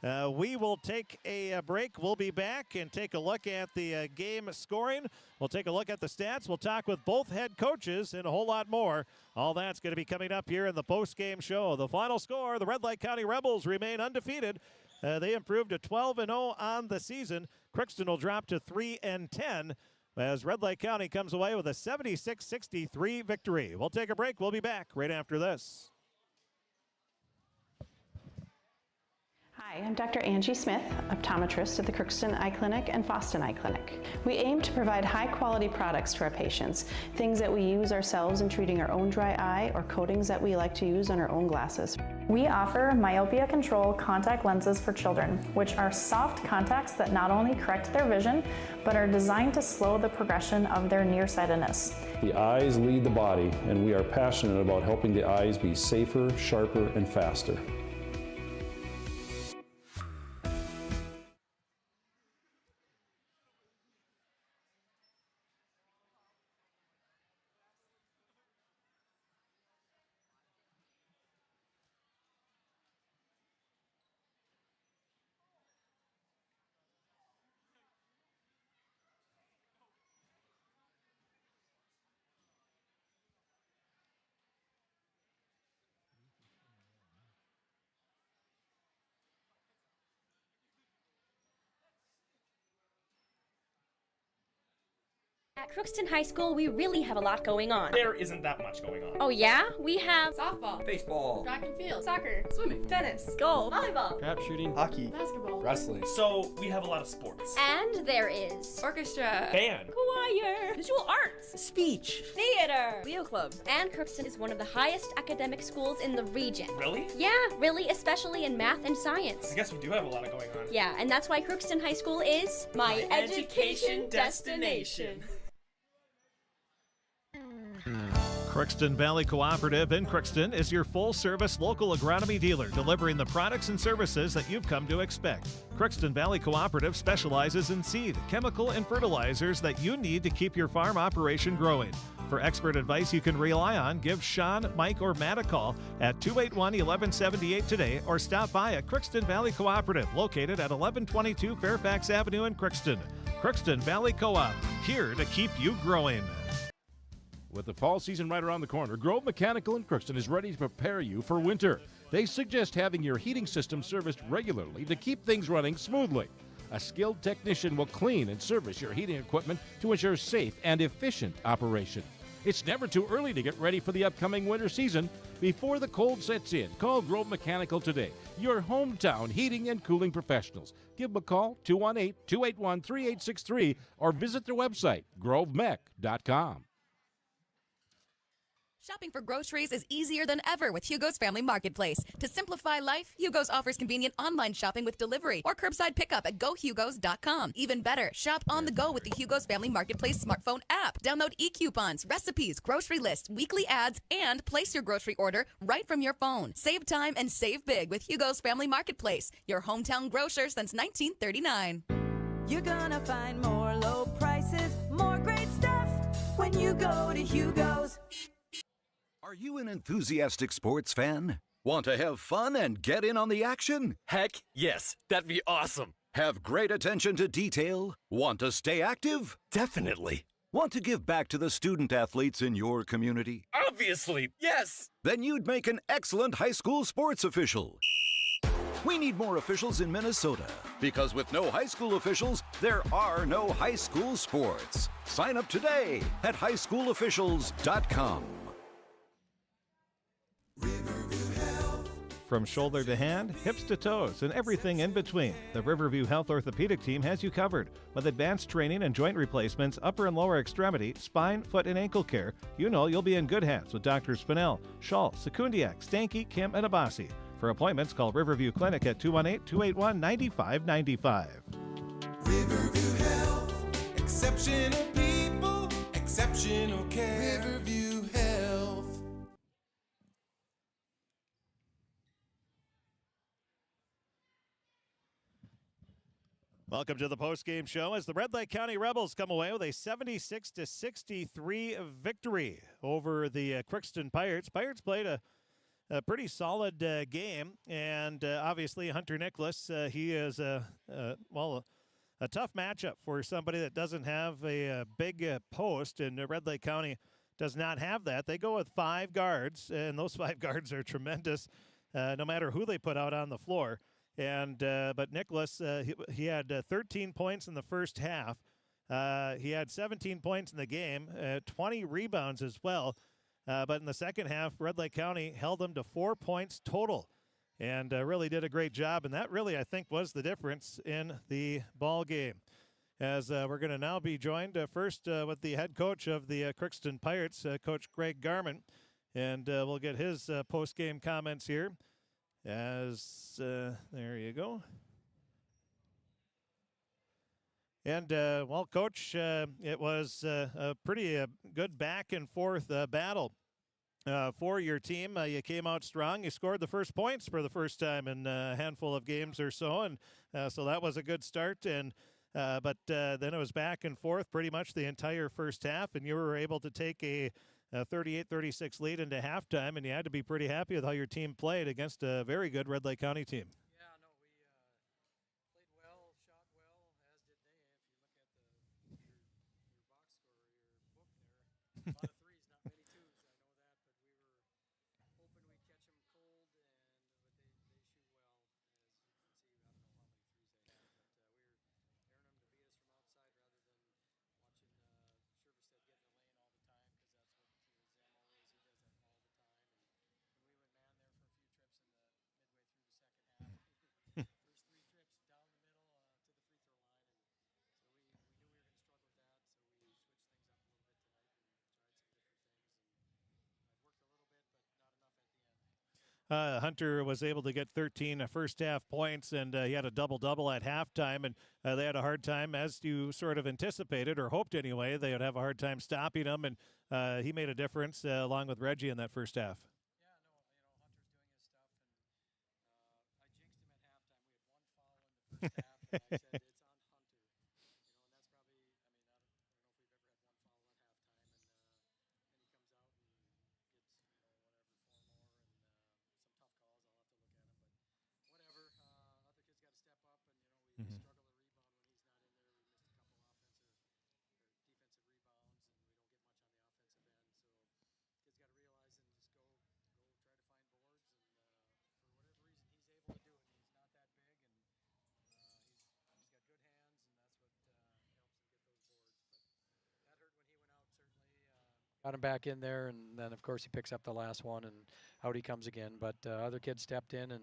We will take a break. We'll be back and take a look at the game scoring. We'll take a look at the stats. We'll talk with both head coaches and a whole lot more. All that's going to be coming up here in the post-game show. The final score, the Red Lake County Rebels remain undefeated. They improved to 12-0 on the season. Crookston will drop to 3-10 as Red Lake County comes away with a 76-63 victory. We'll take a break. We'll be back right after this. Hi, I'm Dr. Angie Smith, optometrist at the Crookston Eye Clinic and Foston Eye Clinic. We aim to provide high-quality products to our patients, things that we use ourselves in treating our own dry eye or coatings that we like to use on our own glasses. We offer myopia control contact lenses for children, which are soft contacts that not only correct their vision, but are designed to slow the progression of their nearsightedness. The eyes lead the body, and we are passionate about helping the eyes be safer, sharper, and faster. At Crookston High School, we really have a lot going on. There isn't that much going on. Oh yeah? We have softball, baseball, track and field, soccer, swimming, tennis, golf, volleyball, Trap shooting, hockey, basketball, wrestling. So we have a lot of sports. And there is orchestra, band, choir, visual arts, speech, theater, Leo Club. And Crookston is one of the highest academic schools in the region. Really? Yeah, really, especially in math and science. I guess we do have a lot going on. Yeah, and that's why Crookston High School is my education destination. Crookston Valley Cooperative in Crookston is your full-service local agronomy dealer, delivering the products and services that you've come to expect. Crookston Valley Cooperative specializes in seed, chemical, and fertilizers that you need to keep your farm operation growing. For expert advice you can rely on, give Sean, Mike, or Matt a call at 281-1178 today or stop by at Crookston Valley Cooperative, located at 1122 Fairfax Avenue in Crookston. Crookston Valley Co-op, here to keep you growing. With the fall season right around the corner, Grove Mechanical in Crookston is ready to prepare you for winter. They suggest having your heating system serviced regularly to keep things running smoothly. A skilled technician will clean and service your heating equipment to ensure safe and efficient operation. It's never too early to get ready for the upcoming winter season. Before the cold sets in, call Grove Mechanical today, your hometown heating and cooling professionals. Give them a call, 218-281-3863, or visit their website, grovemech.com. Shopping for groceries is easier than ever with Hugo's Family Marketplace. To simplify life, Hugo's offers convenient online shopping with delivery or curbside pickup at gohugos.com. Even better, shop on the go with the Hugo's Family Marketplace smartphone app. Download e-coupons, recipes, grocery lists, weekly ads, and place your grocery order right from your phone. Save time and save big with Hugo's Family Marketplace, your hometown grocer since 1939. You're gonna find more low prices, more great stuff when you go to Hugo's. Are you an enthusiastic sports fan? Want to have fun and get in on the action? Heck, yes. That'd be awesome. Have great attention to detail? Want to stay active? Definitely. Want to give back to the student athletes in your community? Obviously, yes. Then you'd make an excellent high school sports official. We need more officials in Minnesota because with no high school officials, there are no high school sports. Sign up today at highschoolofficials.com. From shoulder to hand, hips to toes, and everything in between, the Riverview Health Orthopedic Team has you covered. With advanced training and joint replacements, upper and lower extremity, spine, foot, and ankle care, you know you'll be in good hands with Drs. Spinell, Schall, Sekundiak, Stanky, Kim, and Abasi. For appointments, call Riverview Clinic at 218-281-9595. Riverview Health, exceptional people, exceptional care. Riverview Health. Welcome to the postgame show as the Red Lake County Rebels come away with a 76-63 victory over the Crookston Pirates. Pirates played a pretty solid game, and obviously Hunter Nicholas, he is a tough matchup for somebody that doesn't have a big post, and Red Lake County does not have that. They go with 5 guards, and those 5 guards are tremendous no matter who they put out on the floor. And but Nicholas, he had 13 points in the first half. He had 17 points in the game, 20 rebounds as well. But in the second half, Red Lake County held them to 4 points total and really did a great job. And that really, I think, was the difference in the ball game. As we're going to now be joined first with the head coach of the Crookston Pirates, Coach Greg Garman. And we'll get his post-game comments here. As there you go. And, well, Coach, it was a pretty good back-and-forth battle for your team. You came out strong. You scored the first points for the first time in a handful of games or so, and so that was a good start. And but then it was back and forth pretty much the entire first half, and you were able to take a 38-36 lead into halftime, and you had to be pretty happy with how your team played against a very good Red Lake County team. Yeah, no, we played well, shot well, as did they. If you look at your box score or your book there, a lot of threes, not many twos. I know that, but we were hoping we'd catch them cold, but they shoot well. As you can see, I don't know how many threes they had, but we were daring them to beat us from outside rather than watching Sherverstead get in the lane all the time, because that's what his MO is. He does that all the time. And we went man there for a few trips in the midway through the second half. First 3 trips down the middle to the free throw line, and so we knew we were going to struggle with that, so we switched things up a little bit tonight and tried some different things, and it worked a little bit, but not enough at the end. Hunter was able to get 13 first half points, and he had a double-double at halftime, and they had a hard time, as you sort of anticipated or hoped anyway. They would have a hard time stopping him, and he made a difference along with Reggie in that first half. Yeah, no, Hunter's doing his stuff, and I jinxed him at halftime. We had 1 foul in the first half, and I said, it's on Hunter. And that's probably, I don't know if we've ever had 1 foul at halftime, and he comes out and gets, whatever, 4 more, and some tough calls. I'll have to look at him, but whatever. Other kids got to step up, and we struggle a little bit, but not enough at the end. Hunter got him back in there, and then, of course, he picks up the last one, and out he comes again. But other kids stepped in and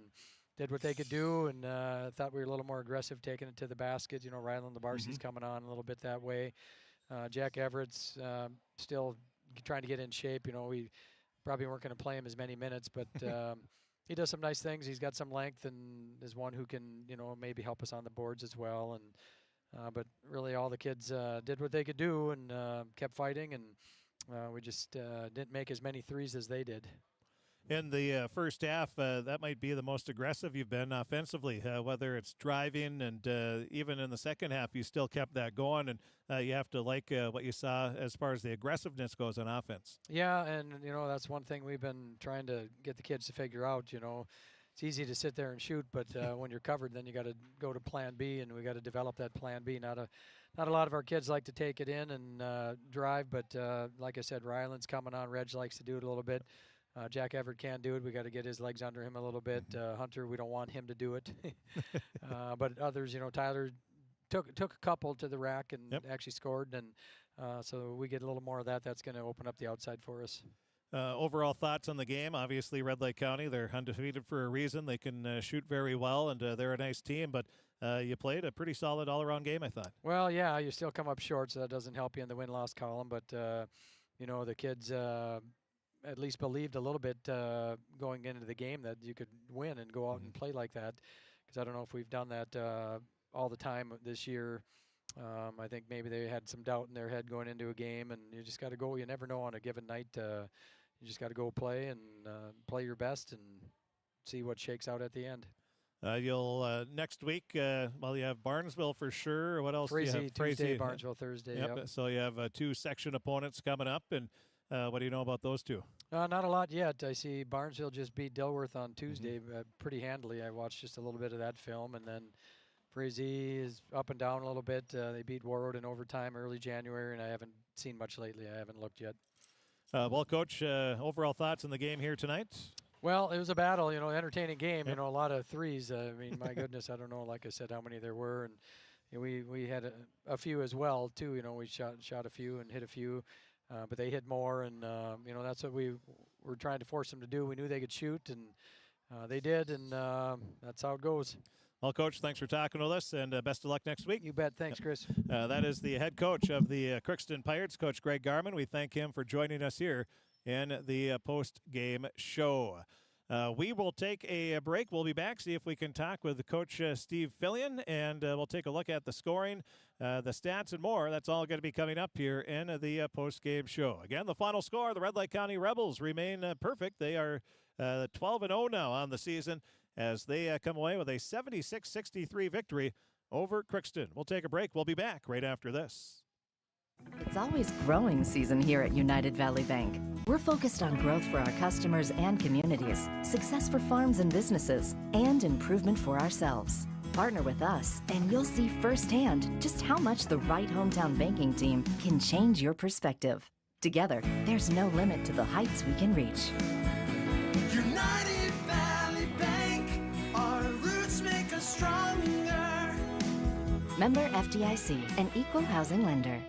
did what they could do, and thought we were a little more aggressive taking it to the basket. You know, Ryland Labarski's coming on a little bit that way. Jack Everett's still trying to get in shape. You know, we probably weren't going to play him as many minutes, but he does some nice things. He's got some length and is one who can, you know, maybe help us on the boards as well. And but really all the kids did what they could do and kept fighting, and we just didn't make as many threes as they did. In the first half, that might be the most aggressive you've been offensively, whether it's driving and even in the second half, you still kept that going. And you have to like what you saw as far as the aggressiveness goes on offense. Yeah, and, that's one thing we've been trying to get the kids to figure out, It's easy to sit there and shoot, but when you're covered, then you got to go to plan B, and we got to develop that plan B. Not a lot of our kids like to take it in and drive, but like I said, Ryland's coming on. Reg likes to do it a little bit. Jack Everett can't do it. We got to get his legs under him a little bit. Hunter, we don't want him to do it. But others, Tyler took a couple to the rack and actually scored, and so we get a little more of that. That's going to open up the outside for us. Overall thoughts on the game? Obviously, Red Lake County, they're undefeated for a reason. They can shoot very well, and they're a nice team, but you played a pretty solid all-around game, I thought. Well, yeah, you still come up short, so that doesn't help you in the win-loss column, but, the kids at least believed a little bit going into the game that you could win and go out and play like that, because I don't know if we've done that all the time this year. I think maybe they had some doubt in their head going into a game, and you just got to go. You never know on a given night. You just got to go play and play your best and see what shakes out at the end. You'll next week, you have Barnesville for sure. What else do you have? Tuesday, Barnesville Thursday. Yep. So you have 2 section opponents coming up, and what do you know about those two? Not a lot yet. I see Barnesville just beat Dilworth on Tuesday pretty handily. I watched just a little bit of that film, and then Frazee is up and down a little bit. They beat Warroad in overtime early January, and I haven't seen much lately. I haven't looked yet. Well, Coach, overall thoughts on the game here tonight? Well, it was a battle, entertaining game, a lot of threes. I mean, my goodness, I don't know, like I said, how many there were. And we had a few as well, too. We shot a few and hit a few, but they hit more. And, that's what we were trying to force them to do. We knew they could shoot, and they did, and that's how it goes. Well, Coach, thanks for talking with us, and best of luck next week. You bet. Thanks, Chris. That is the head coach of the Crookston Pirates, Coach Greg Garman. We thank him for joining us here in the post-game show. We will take a break. We'll be back, see if we can talk with Coach Steve Fillion, and we'll take a look at the scoring, the stats, and more. That's all going to be coming up here in the post-game show. Again, the final score, the Red Lake County Rebels remain perfect. They are 12-0 now on the season, as they come away with a 76-63 victory over Crookston. We'll take a break. We'll be back right after this. It's always growing season here at United Valley Bank. We're focused on growth for our customers and communities, success for farms and businesses, and improvement for ourselves. Partner with us, and you'll see firsthand just how much the right hometown banking team can change your perspective. Together, there's no limit to the heights we can reach. United Valley Bank, our roots make us stronger. Member FDIC, an equal housing lender.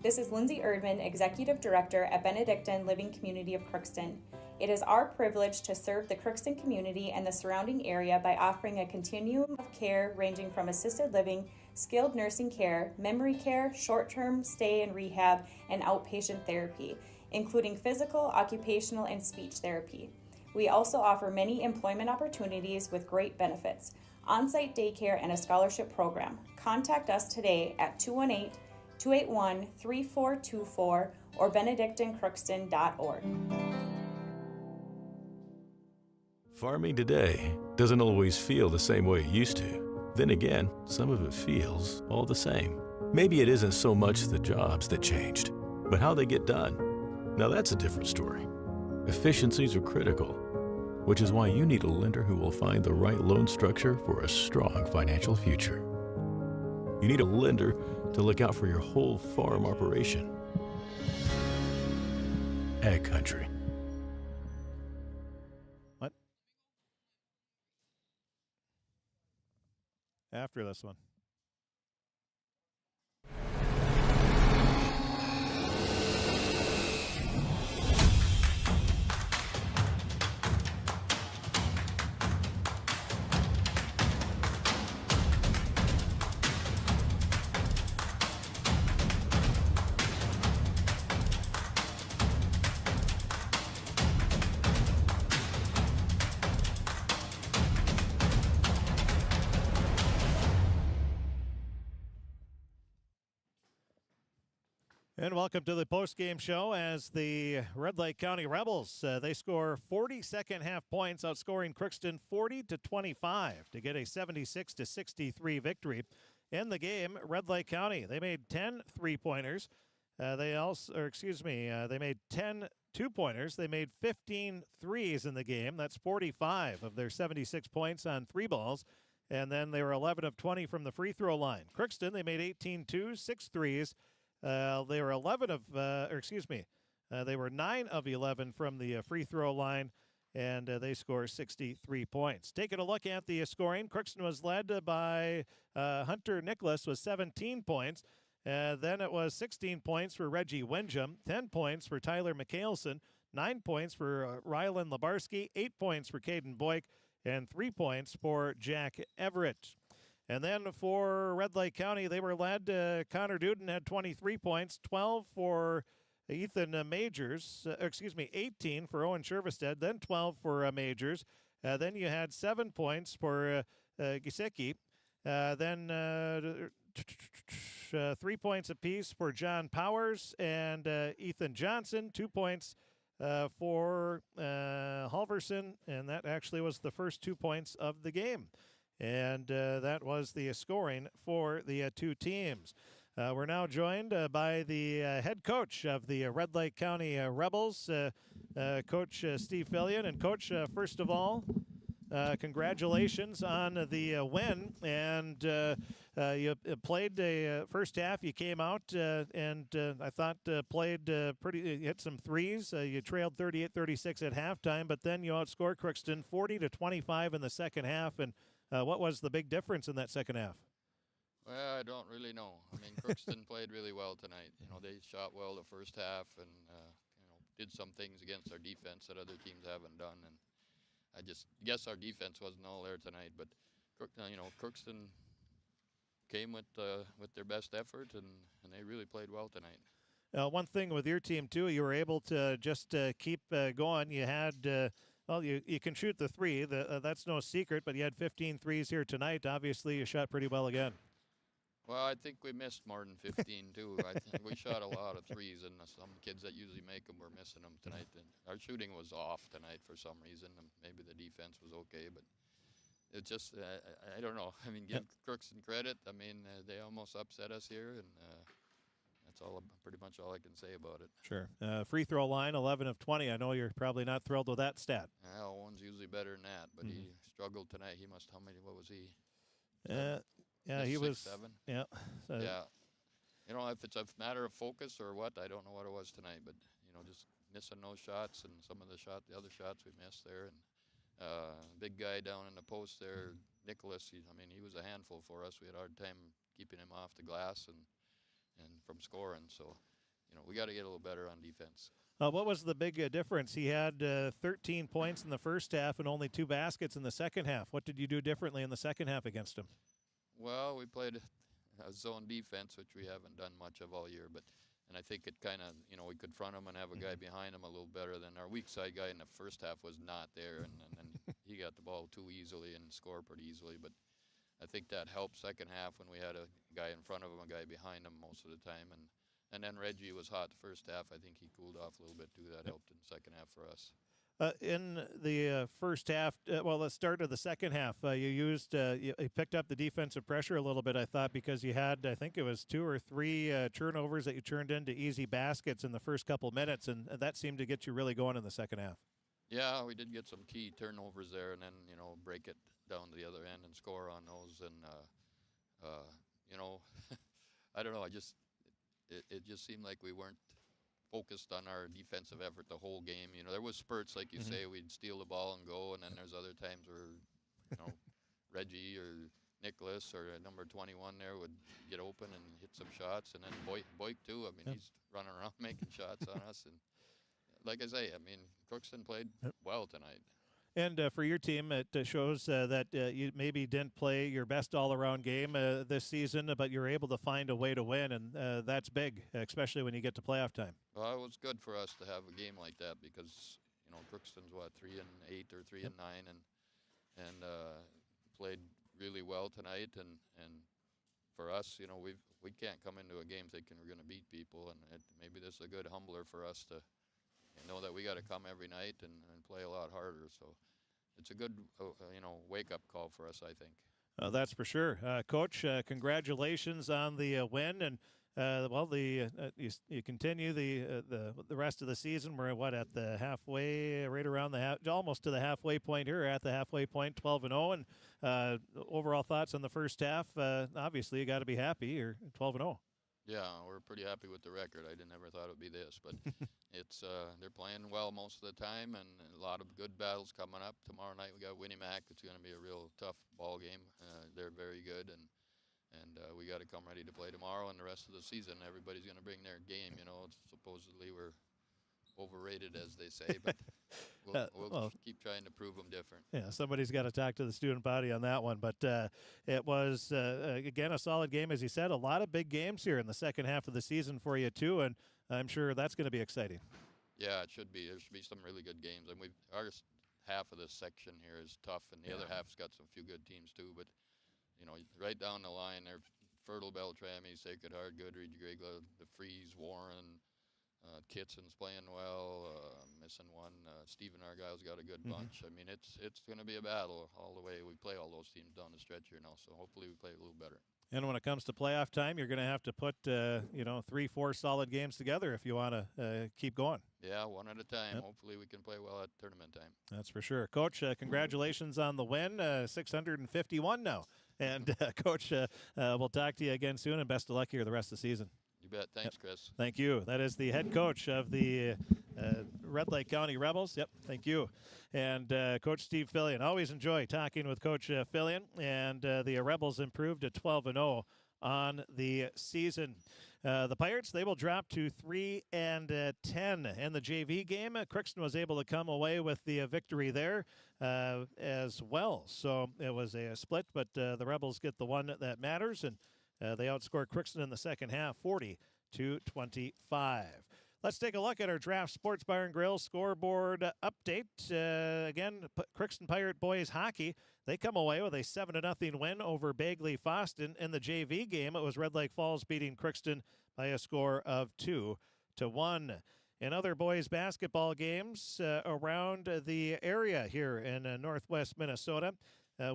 This is Lindsay Erdman, Executive Director at Benedictine Living Community of Crookston. It is our privilege to serve the Crookston community and the surrounding area by offering a continuum of care ranging from assisted living, skilled nursing care, memory care, short-term stay and rehab, and outpatient therapy, including physical, occupational, and speech therapy. We also offer many employment opportunities with great benefits, on-site daycare, and a scholarship program. Contact us today at 218-281-3424 or benedictinecrookston.org. Farming today doesn't always feel the same way it used to. Then again, some of it feels all the same. Maybe it isn't so much the jobs that changed, but how they get done. Now that's a different story. Efficiencies are critical, which is why you need a lender who will find the right loan structure for a strong financial future. You need a lender to look out for your whole farm operation. Ag Country. What? After this one. And welcome to the post-game show as the Red Lake County Rebels, they score 40 second-half points, outscoring Crookston 40-25 to get a 76-63 victory. In the game, Red Lake County, they made 10 three-pointers. They made 10 two-pointers. They made 15 threes in the game. That's 45 of their 76 points on three balls. And then they were 11 of 20 from the free throw line. Crookston, they made 18 twos, 6 threes. They were 9 of 11 from the free throw line, and they score 63 points. Taking a look at the scoring, Crookston was led by Hunter Nicholas with 17 points. Then it was 16 points for Reggie Windjam, 10 points for Tyler McHaleson, 9 points for Rylan Labarski, 8 points for Caden Boyk, and 3 points for Jack Everett. And then for Red Lake County, they were led. Connor Duden had 23 points, 12 for Ethan Majors, 18 for Owen Shervestead, then 12 for Majors. Then you had 7 points for Gisicki. Then 3 points apiece for John Powers and Ethan Johnson, 2 points for Halverson, and that actually was the first 2 points of the game. And that was the scoring for the two teams. We're now joined by the head coach of the Red Lake County Rebels, Coach Steve Fillion. And Coach, first of all, congratulations on the win. And you played the first half. You came out and I thought played pretty. You hit some threes. You trailed 38-36 at halftime, but then you outscored Crookston 40-25 in the second half. And what was the big difference in that second half? Well, I don't really know. I mean, Crookston played really well tonight. You know, they shot well the first half and, did some things against our defense that other teams haven't done. And I just guess our defense wasn't all there tonight. But, Crookston came with their best effort, and they really played well tonight. One thing with your team, too, you were able to just keep going. You had you can shoot the three. That's no secret, but you had 15 threes here tonight. Obviously, you shot pretty well again. Well, I think we missed more than 15, too. I think we shot a lot of threes, and some kids that usually make them were missing them tonight. And our shooting was off tonight for some reason. Maybe the defense was okay, but it's just, I don't know. I mean, give Crookston credit. I mean, they almost upset us here, and that's pretty much all I can say about it. Sure. Free throw line, 11 of 20. I know you're probably not thrilled with that stat. Well, one's usually better than that, but he struggled tonight. What was he? Yeah, he 6, was 7. Yeah. Yeah. If it's a matter of focus or what, I don't know what it was tonight, but just missing those shots and some of the other shots we missed there, and big guy down in the post there, Nicholas. He was a handful for us. We had a hard time keeping him off the glass and from scoring. So, we got to get a little better on defense. What was the big difference? He had 13 points in the first half and only 2 baskets in the second half. What did you do differently in the second half against him? Well, we played a zone defense, which we haven't done much of all year. And I think it kind of, we could front him and have a guy behind him a little better than our weak side guy in the first half was not there. And then he got the ball too easily and scored pretty easily. But I think that helped second half when we had a guy in front of him, a guy behind him most of the time. And then Reggie was hot the first half. I think he cooled off a little bit too. That helped in the second half for us. In the first half, let's start of the second half. You picked up the defensive pressure a little bit, I thought, because you had, I think it was 2 or 3 turnovers that you turned into easy baskets in the first couple minutes, and that seemed to get you really going in the second half. Yeah, we did get some key turnovers there, and then break it down to the other end and score on those. And I don't know. It just seemed like we weren't focused on our defensive effort the whole game. There was spurts, like you say, we'd steal the ball and go, and then there's other times where, Reggie or Nicholas or number 21 there would get open and hit some shots, and then Boyk too. He's running around making shots on us, and like I say, Crookston played well tonight. And for your team, it shows that you maybe didn't play your best all-around game this season, but you're able to find a way to win, and that's big, especially when you get to playoff time. Well, it was good for us to have a game like that because, Crookston's 3-8 or 3-9, and played really well tonight. And for us, we can't come into a game thinking we're going to beat people, and maybe this is a good humbler for us to know that we got to come every night and play a lot harder. So it's a good, wake-up call for us, I think. That's for sure. Coach, congratulations on the win, and you continue the rest of the season. We're at the halfway, right around almost to the halfway point here. At the halfway point, 12-0, and overall thoughts on the first half. Obviously, you got to be happy. You're 12-0. Yeah, we're pretty happy with the record. I never thought it would be this, but it's they're playing well most of the time, and a lot of good battles coming up. Tomorrow night we got Winnemac. It's going to be a real tough ball game. They're very good, and we got to come ready to play tomorrow and the rest of the season. Everybody's going to bring their game. Supposedly we're overrated, as they say, but we'll keep trying to prove them different. Yeah, somebody's got to talk to the student body on that one. But it was, again, a solid game, as you said. A lot of big games here in the second half of the season for you, too, and I'm sure that's going to be exciting. Yeah, it should be. There should be some really good games. And our half of this section here is tough, and the other half's got some few good teams, too. But, right down the line, they're Fertile, Beltrami, Sacred Heart, Goodridge, Grigla, the Freeze, Warren, Kitson's playing well, missing one. Stephen Argyle's got a good bunch. I mean, it's going to be a battle all the way. We play all those teams down the stretch here now, so hopefully we play a little better. And when it comes to playoff time, you're going to have to put, 3-4 solid games together if you want to keep going. Yeah, one at a time. Yep. Hopefully we can play well at tournament time. That's for sure. Coach, congratulations on the win, 651 now. And, Coach, we'll talk to you again soon, and best of luck here the rest of the season. You bet. Thanks, Chris. Thank you. That is the head coach of the Red Lake County Rebels. Yep, thank you. And Coach Steve Fillion. Always enjoy talking with Coach Fillion. And the Rebels improved to 12-0 on the season. The Pirates, they will drop to 3-10 in the JV game. Crookston was able to come away with the victory there as well. So it was a split, but the Rebels get the one that matters, and they outscored Crookston in the second half, 40-25. Let's take a look at our Draft Sports Bar and Grill scoreboard update. Again, Crookston Pirate Boys Hockey, they come away with a 7-0 win over Bagley Foston. In the JV game, it was Red Lake Falls beating Crookston by a score of 2-1. In other boys basketball games around the area here in northwest Minnesota,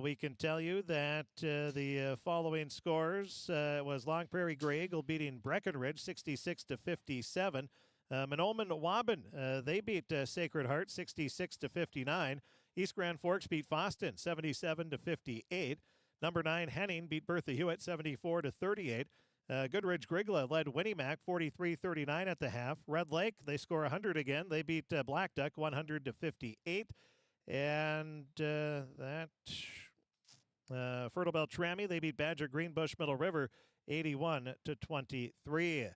we can tell you that the following scores was Long Prairie Grey Eagle beating Breckenridge 66-57. Manoman Waban, they beat Sacred Heart 66-59. East Grand Forks beat Foston 77-58. Number 9 Henning beat Bertha Hewitt 74-38. Goodridge Grigla led Winnemac 43-39 at the half. Red Lake, they score 100 again. They beat Black Duck 100-58. And Fertile Beltrami, they beat Badger Greenbush Middle River 81-23.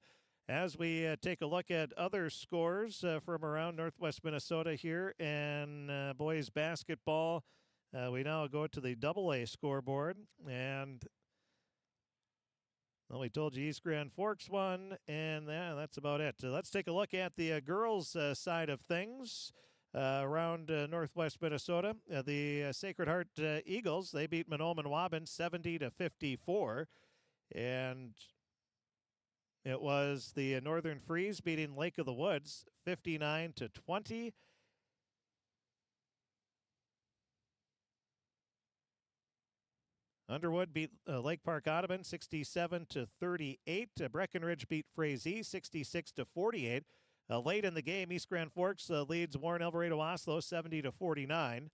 As we take a look at other scores from around northwest Minnesota here in boys basketball, we now go to the AA scoreboard. And well, we told you East Grand Forks won, and that's about it. Let's take a look at the girls' side of things. Around northwest Minnesota, the Sacred Heart Eagles, they beat Manoman Waban 70-54, and it was the Northern Freeze beating Lake of the Woods 59-20. Underwood beat Lake Park Audubon 67-38. Breckenridge beat Frazee 66-48. Late in the game, East Grand Forks leads Warren Alvarado Oslo 70-49.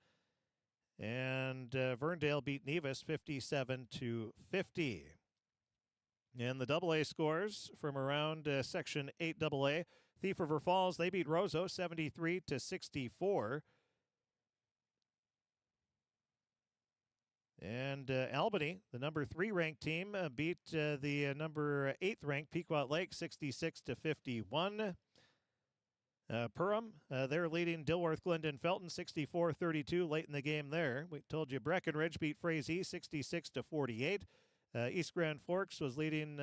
And Verndale beat Nevis 57-50. And the AA scores from around Section 8 AA. Thief River Falls, they beat Roseau 73-64. And Albany, the number 3 ranked team, beat the number 8th ranked Pequot Lake 66-51. Perham, they're leading Dilworth Glendon Felton 64-32 late in the game there. We told you Breckenridge beat Frazee 66-48. East Grand Forks was leading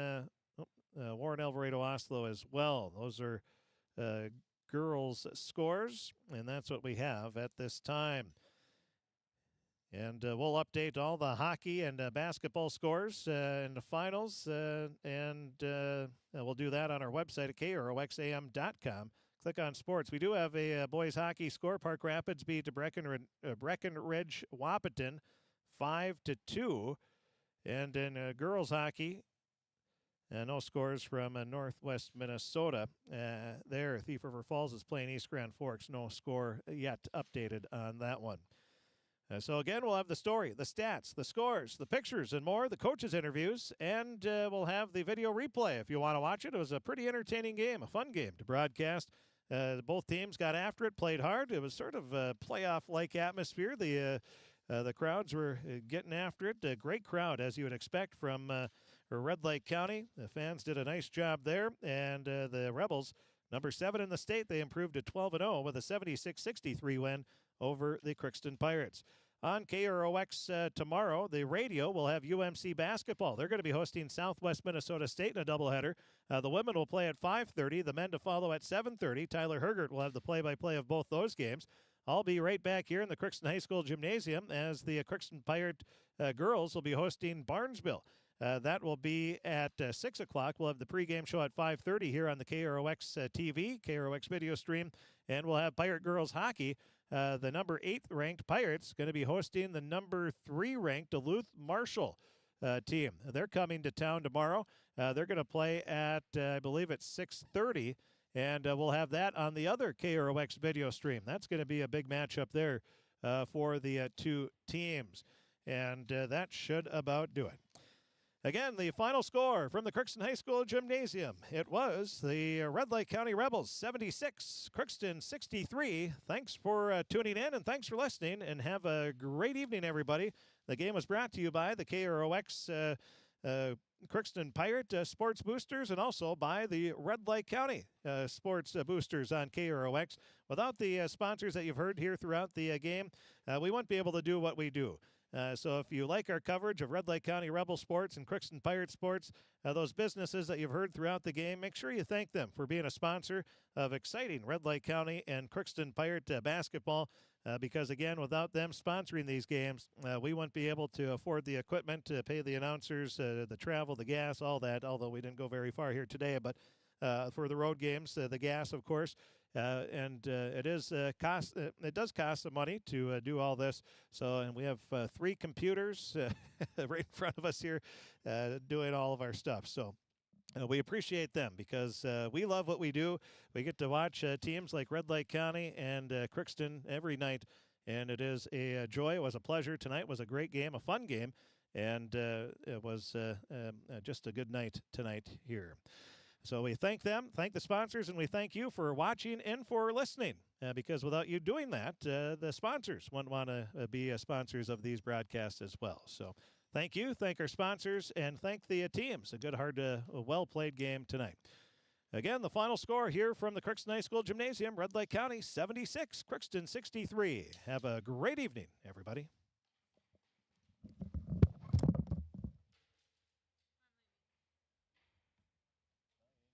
Warren Alvarado Oslo as well. Those are girls' scores, and that's what we have at this time. And we'll update all the hockey and basketball scores in the finals, and we'll do that on our website at KROXAM.com. Click on sports. We do have a boys hockey score. Park Rapids beat Breckenridge Wahpeton 5-2. And in girls hockey, no scores from Northwest Minnesota. There, Thief River Falls is playing East Grand Forks. No score yet updated on that one. So again, we'll have the story, the stats, the scores, the pictures, and more, the coaches' interviews, and we'll have the video replay if you want to watch it. It was a pretty entertaining game, a fun game to broadcast. Both teams got after it, played hard. It was sort of a playoff-like atmosphere. The crowds were getting after it. A great crowd, as you would expect from Red Lake County. The fans did a nice job there, and the Rebels, number 7 in the state, they improved to 12-0 with a 76-63 win over the Crookston Pirates. On KROX tomorrow, the radio will have UMC basketball. They're going to be hosting Southwest Minnesota State in a doubleheader. The women will play at 5:30, the men to follow at 7:30. Tyler Hergert will have the play-by-play of both those games. I'll be right back here in the Crookston High School Gymnasium as the Crookston Pirate girls will be hosting Barnesville. That will be at 6 o'clock. We'll have the pregame show at 5:30 here on the KROX TV, KROX video stream, and we'll have Pirate girls hockey. The number 8 ranked Pirates going to be hosting the number 3 ranked Duluth Marshall team. They're coming to town tomorrow. They're going to play at, I believe it's 6:30, and we'll have that on the other KROX video stream. That's going to be a big matchup there for the two teams, and that should about do it. Again, the final score from the Crookston High School Gymnasium. It was the Red Lake County Rebels 76, Crookston 63. Thanks for tuning in, and thanks for listening, and have a great evening, everybody. The game was brought to you by the KROX Crookston Pirate Sports Boosters, and also by the Red Lake County Sports Boosters on KROX. Without the sponsors that you've heard here throughout the game, we wouldn't be able to do what we do. So if you like our coverage of Red Lake County Rebel sports and Crookston Pirate sports, those businesses that you've heard throughout the game, make sure you thank them for being a sponsor of exciting Red Lake County and Crookston Pirate basketball. Because, again, without them sponsoring these games, we wouldn't be able to afford the equipment, to pay the announcers, the travel, the gas, all that, although we didn't go very far here today. But for the road games, the gas, of course. And it does cost some money to do all this. So, and we have 3 computers right in front of us here doing all of our stuff. So we appreciate them because we love what we do. We get to watch teams like Red Lake County and Crookston every night, and it is a joy. It was a pleasure. Tonight was a great game, a fun game, and it was just a good night tonight here. So we thank them, thank the sponsors, and we thank you for watching and for listening. Because without you doing that, the sponsors wouldn't want to be sponsors of these broadcasts as well. So thank you, thank our sponsors, and thank the teams. A good, hard, well-played game tonight. Again, the final score here from the Crookston High School Gymnasium, Red Lake County 76, Crookston 63. Have a great evening, everybody.